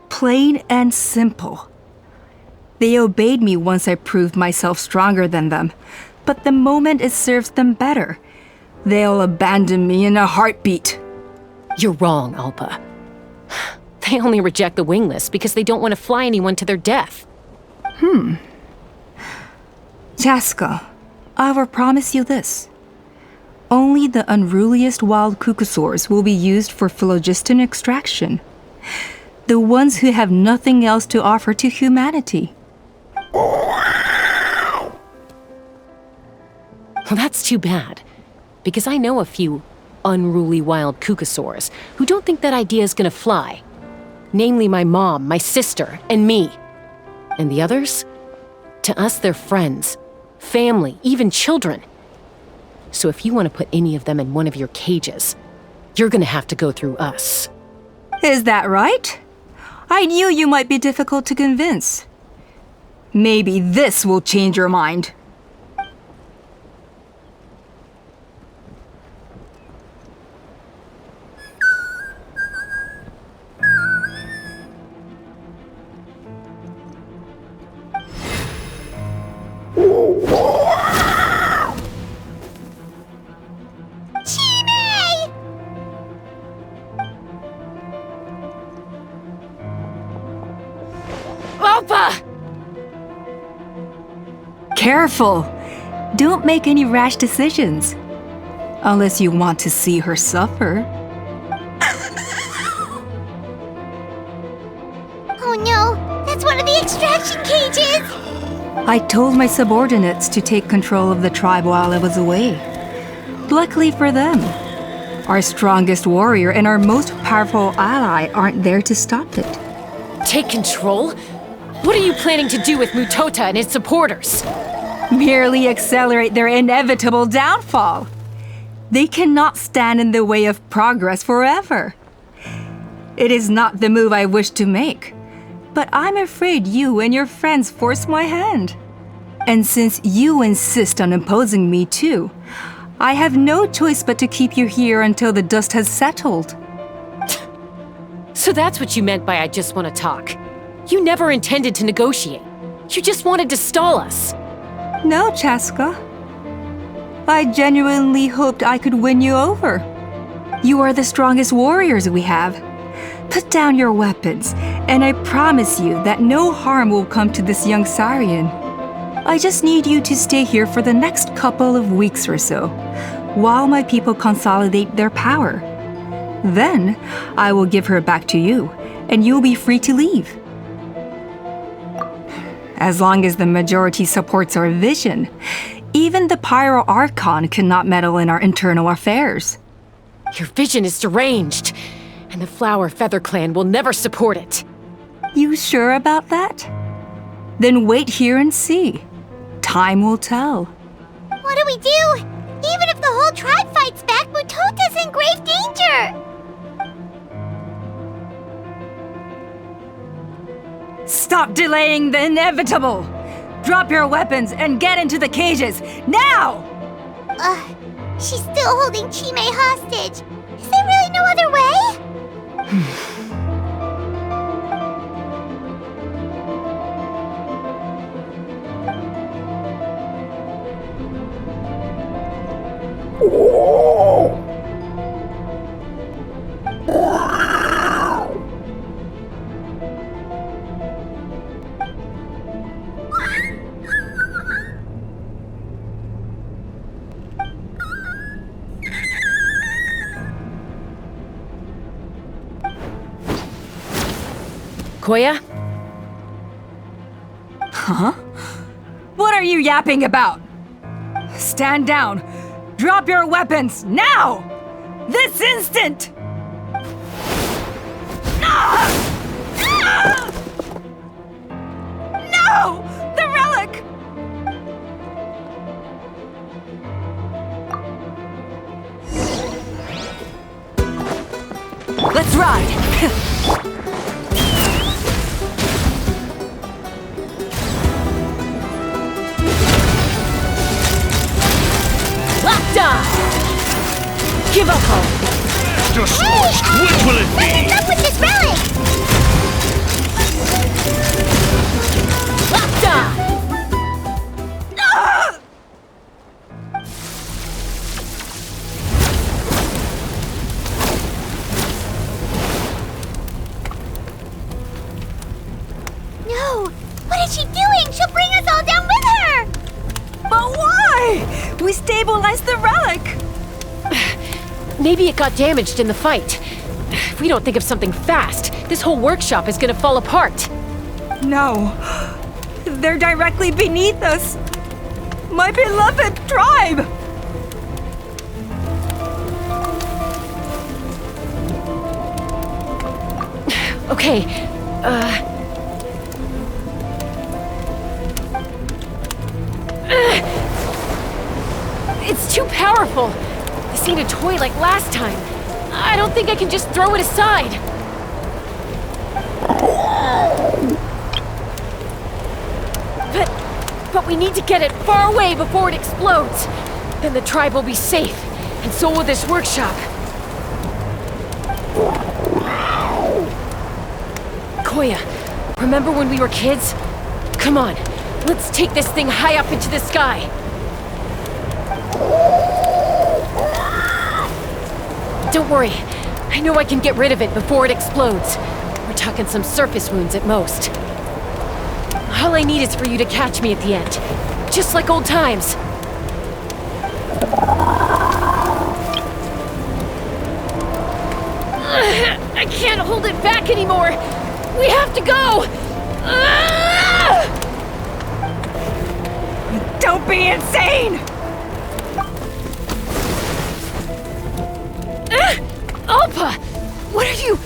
Plain and simple. They obeyed me once I proved myself stronger than them, but the moment it serves them better, they'll abandon me in a heartbeat. You're wrong, Alpa. They only reject the wingless because they don't want to fly anyone to their death. Chaska, I will promise you this. Only the unruliest wild cucusaurs will be used for phlogiston extraction. The ones who have nothing else to offer to humanity. Well, that's too bad, because I know a few unruly wild cucusaurs who don't think that idea is gonna fly. Namely my mom, my sister, and me. And the others? To us, they're friends, family, even children. So if you want to put any of them in one of your cages, you're gonna have to go through us. Is that right? I knew you might be difficult to convince. Maybe this will change your mind. Careful! Don't make any rash decisions. Unless you want to see her suffer. Oh no, that's one of the extraction cages! I told my subordinates to take control of the tribe while I was away. Luckily for them, our strongest warrior and our most powerful ally aren't there to stop it. Take control? What are you planning to do with Mutota and his supporters? Merely accelerate their inevitable downfall. They cannot stand in the way of progress forever. It is not the move I wish to make, but I'm afraid you and your friends force my hand. And since you insist on imposing me too, I have no choice but to keep you here until the dust has settled. So that's what you meant by I just want to talk. You never intended to negotiate. You just wanted to stall us. No, Chaska. I genuinely hoped I could win you over. You are the strongest warriors we have. Put down your weapons, and I promise you that no harm will come to this young Saurian. I just need you to stay here for the next couple of weeks or so, while my people consolidate their power. Then, I will give her back to you, and you'll be free to leave. As long as the majority supports our vision, even the Pyro Archon cannot meddle in our internal affairs. Your vision is deranged, and the Flower Feather Clan will never support it. You sure about that? Then wait here and see. Time will tell. What do we do? Even if the whole tribe fights back, Mutota's in grave danger! Stop delaying the inevitable! Drop your weapons and get into the cages, now! She's still holding Chime hostage. Is there really no other way? Koya? Huh? What are you yapping about? Stand down. Drop your weapons, now! This instant! Ah! Ah! No! The relic! Let's ride! Give up hope! Master Scorched, what will it be? What's up with this relic? No! What is she doing? She'll bring us all down with her! But why? We stabilized the relic! Maybe it got damaged in the fight. If we don't think of something fast, this whole workshop is gonna fall apart. No. They're directly beneath us. My beloved tribe! Okay, it's too powerful. This ain't a toy like last time. I don't think I can just throw it aside. But we need to get it far away before it explodes. Then the tribe will be safe, and so will this workshop. Koya, remember when we were kids? Come on, let's take this thing high up into the sky. Don't worry, I know I can get rid of it before it explodes. We're talking some surface wounds at most. All I need is for you to catch me at the end, just like old times. I can't hold it back anymore. We have to go. Don't be insane! Alpa! What are you...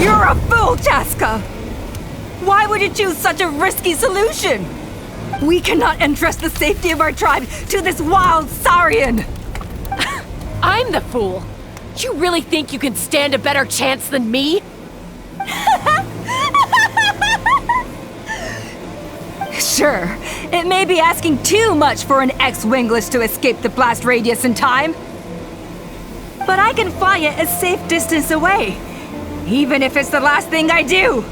You're a fool, Chaska! Why would you choose such a risky solution? We cannot entrust the safety of our tribe to this wild Saurian! I'm the fool! You really think you can stand a better chance than me? Sure, it may be asking too much for an ex-wingless to escape the blast radius in time. But I can fly it a safe distance away, even if it's the last thing I do.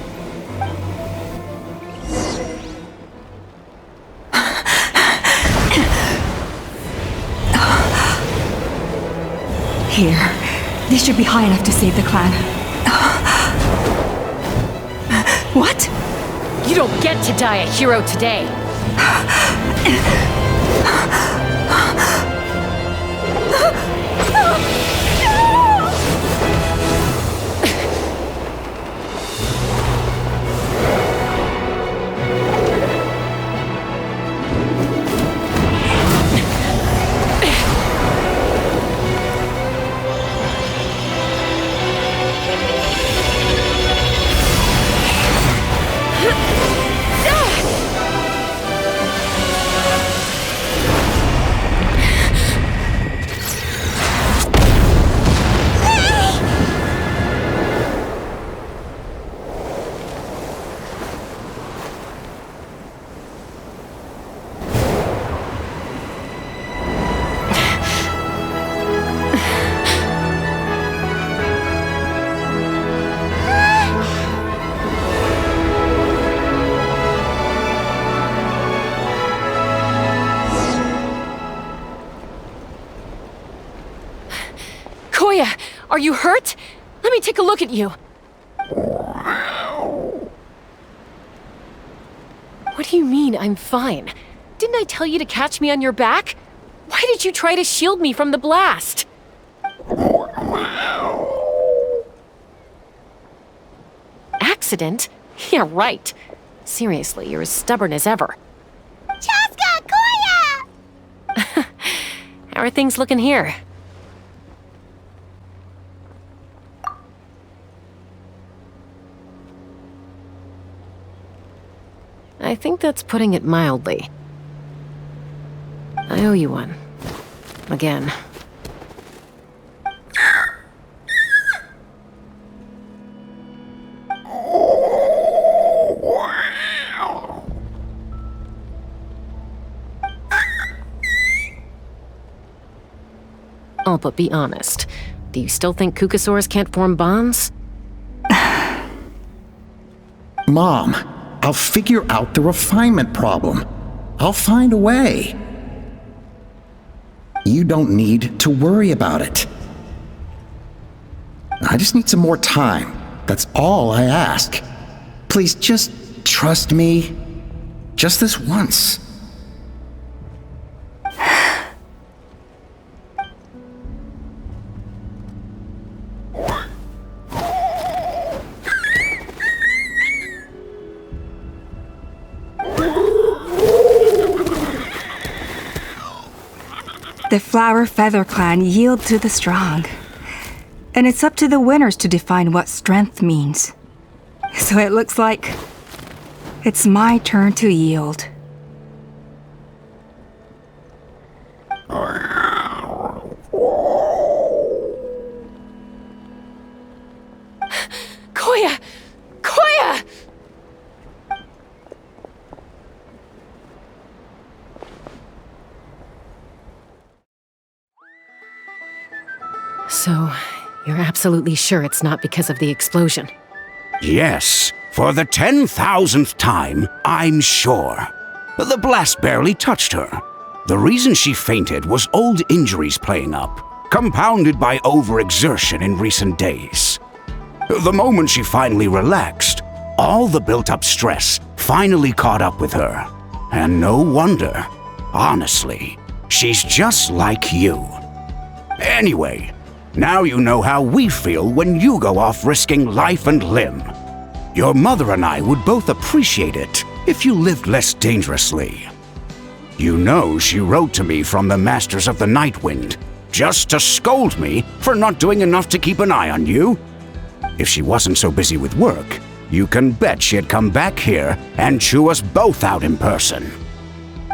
Here, this should be high enough to save the clan. What? You don't get to die a hero today. Are you hurt? Let me take a look at you. What do you mean, I'm fine? Didn't I tell you to catch me on your back? Why did you try to shield me from the blast? accident? Yeah, right. Seriously, you're as stubborn as ever. Chaska! Koya! How are things looking here? I think that's putting it mildly. I owe you one. Again. Oh, but be honest. Do you still think kukuzors can't form bonds? Mom, I'll figure out the refinement problem. I'll find a way. You don't need to worry about it. I just need some more time. That's all I ask. Please just trust me. Just this once. The Flower Feather clan yield to the strong. And it's up to the winners to define what strength means. So it looks like it's my turn to yield. Koya! Koya! So, you're absolutely sure it's not because of the explosion? Yes, for the 10,000th time, I'm sure. The blast barely touched her. The reason she fainted was old injuries playing up, compounded by overexertion in recent days. The moment she finally relaxed, all the built-up stress finally caught up with her. And no wonder. Honestly, she's just like you. Anyway, now you know how we feel when you go off risking life and limb. Your mother and I would both appreciate it if you lived less dangerously. You know she wrote to me from the Masters of the Night Wind, just to scold me for not doing enough to keep an eye on you. If she wasn't so busy with work, you can bet she'd come back here and chew us both out in person.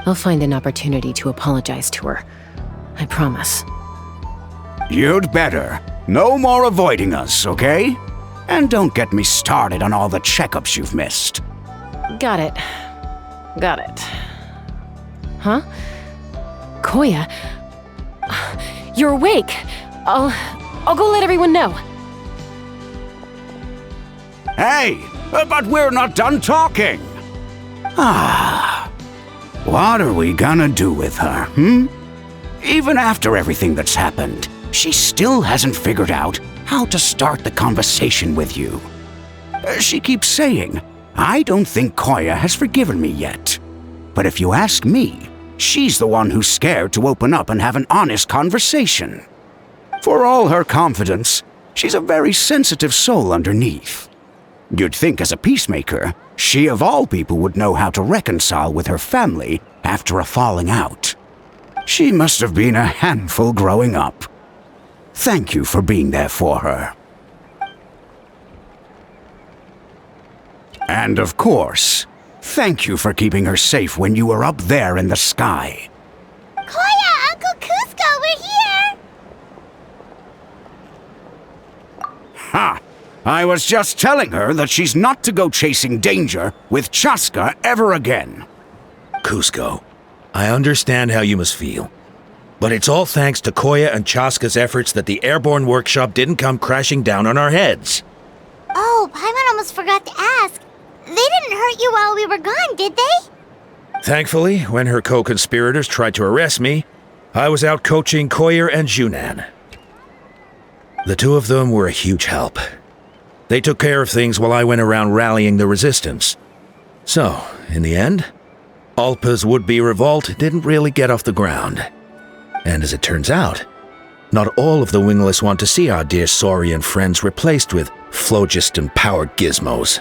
I'll find an opportunity to apologize to her. I promise. You'd better. No more avoiding us, okay? And don't get me started on all the checkups you've missed. Got it. Got it. Huh? Koya? You're awake. I'll go let everyone know. Hey, but we're not done talking. What are we gonna do with her, Even after everything that's happened, she still hasn't figured out how to start the conversation with you. She keeps saying, I don't think Koya has forgiven me yet. But if you ask me, she's the one who's scared to open up and have an honest conversation. For all her confidence, she's a very sensitive soul underneath. You'd think as a peacemaker, she of all people would know how to reconcile with her family after a falling out. She must have been a handful growing up. Thank you for being there for her. And of course, thank you for keeping her safe when you were up there in the sky. Koya, Uncle Cusco, we're here! Ha! I was just telling her that she's not to go chasing danger with Chaska ever again. Cusco, I understand how you must feel. But it's all thanks to Koya and Chaska's efforts that the airborne workshop didn't come crashing down on our heads. Oh, Paimon almost forgot to ask. They didn't hurt you while we were gone, did they? Thankfully, when her co-conspirators tried to arrest me, I was out coaching Koya and Junan. The two of them were a huge help. They took care of things while I went around rallying the resistance. So, in the end, Alpa's would-be revolt didn't really get off the ground. And as it turns out, not all of the wingless want to see our dear Saurian friends replaced with phlogiston-powered gizmos.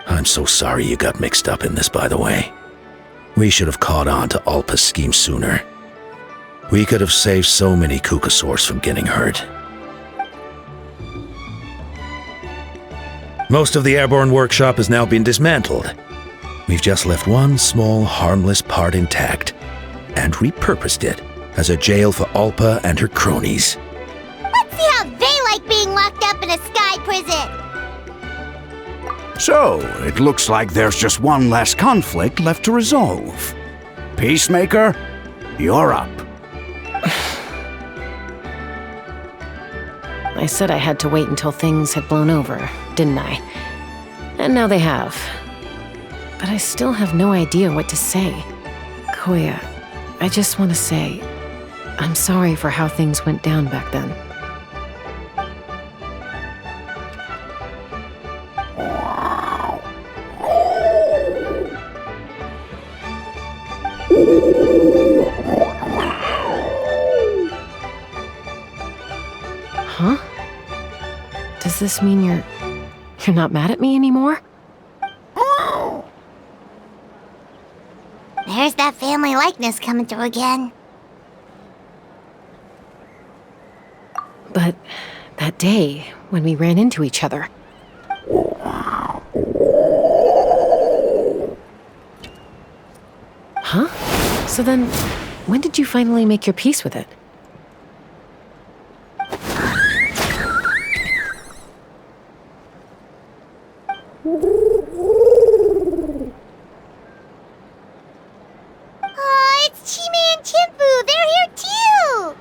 I'm so sorry you got mixed up in this, by the way. We should have caught on to Alpa's scheme sooner. We could have saved so many kukusaurs from getting hurt. Most of the airborne workshop has now been dismantled. We've just left one small, harmless part intact and repurposed it as a jail for Alpa and her cronies. Let's see how they like being locked up in a sky prison. So, it looks like there's just one less conflict left to resolve. Peacemaker, you're up. I said I had to wait until things had blown over, didn't I? And now they have. But I still have no idea what to say. Koya, I just want to say, I'm sorry for how things went down back then. Huh? Does this mean you're not mad at me anymore? There's that family likeness coming through again. But that day, when we ran into each other... Huh? So then, when did you finally make your peace with it? Oh, it's Chime and Chimpu! They're here too!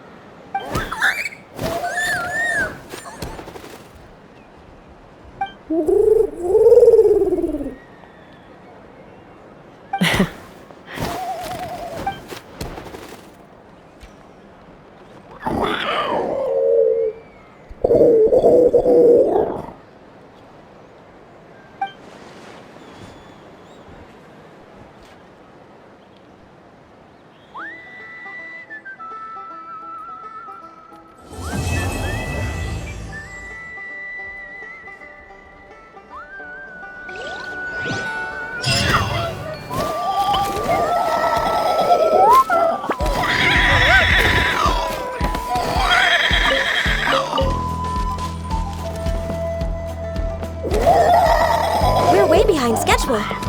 We're way behind schedule.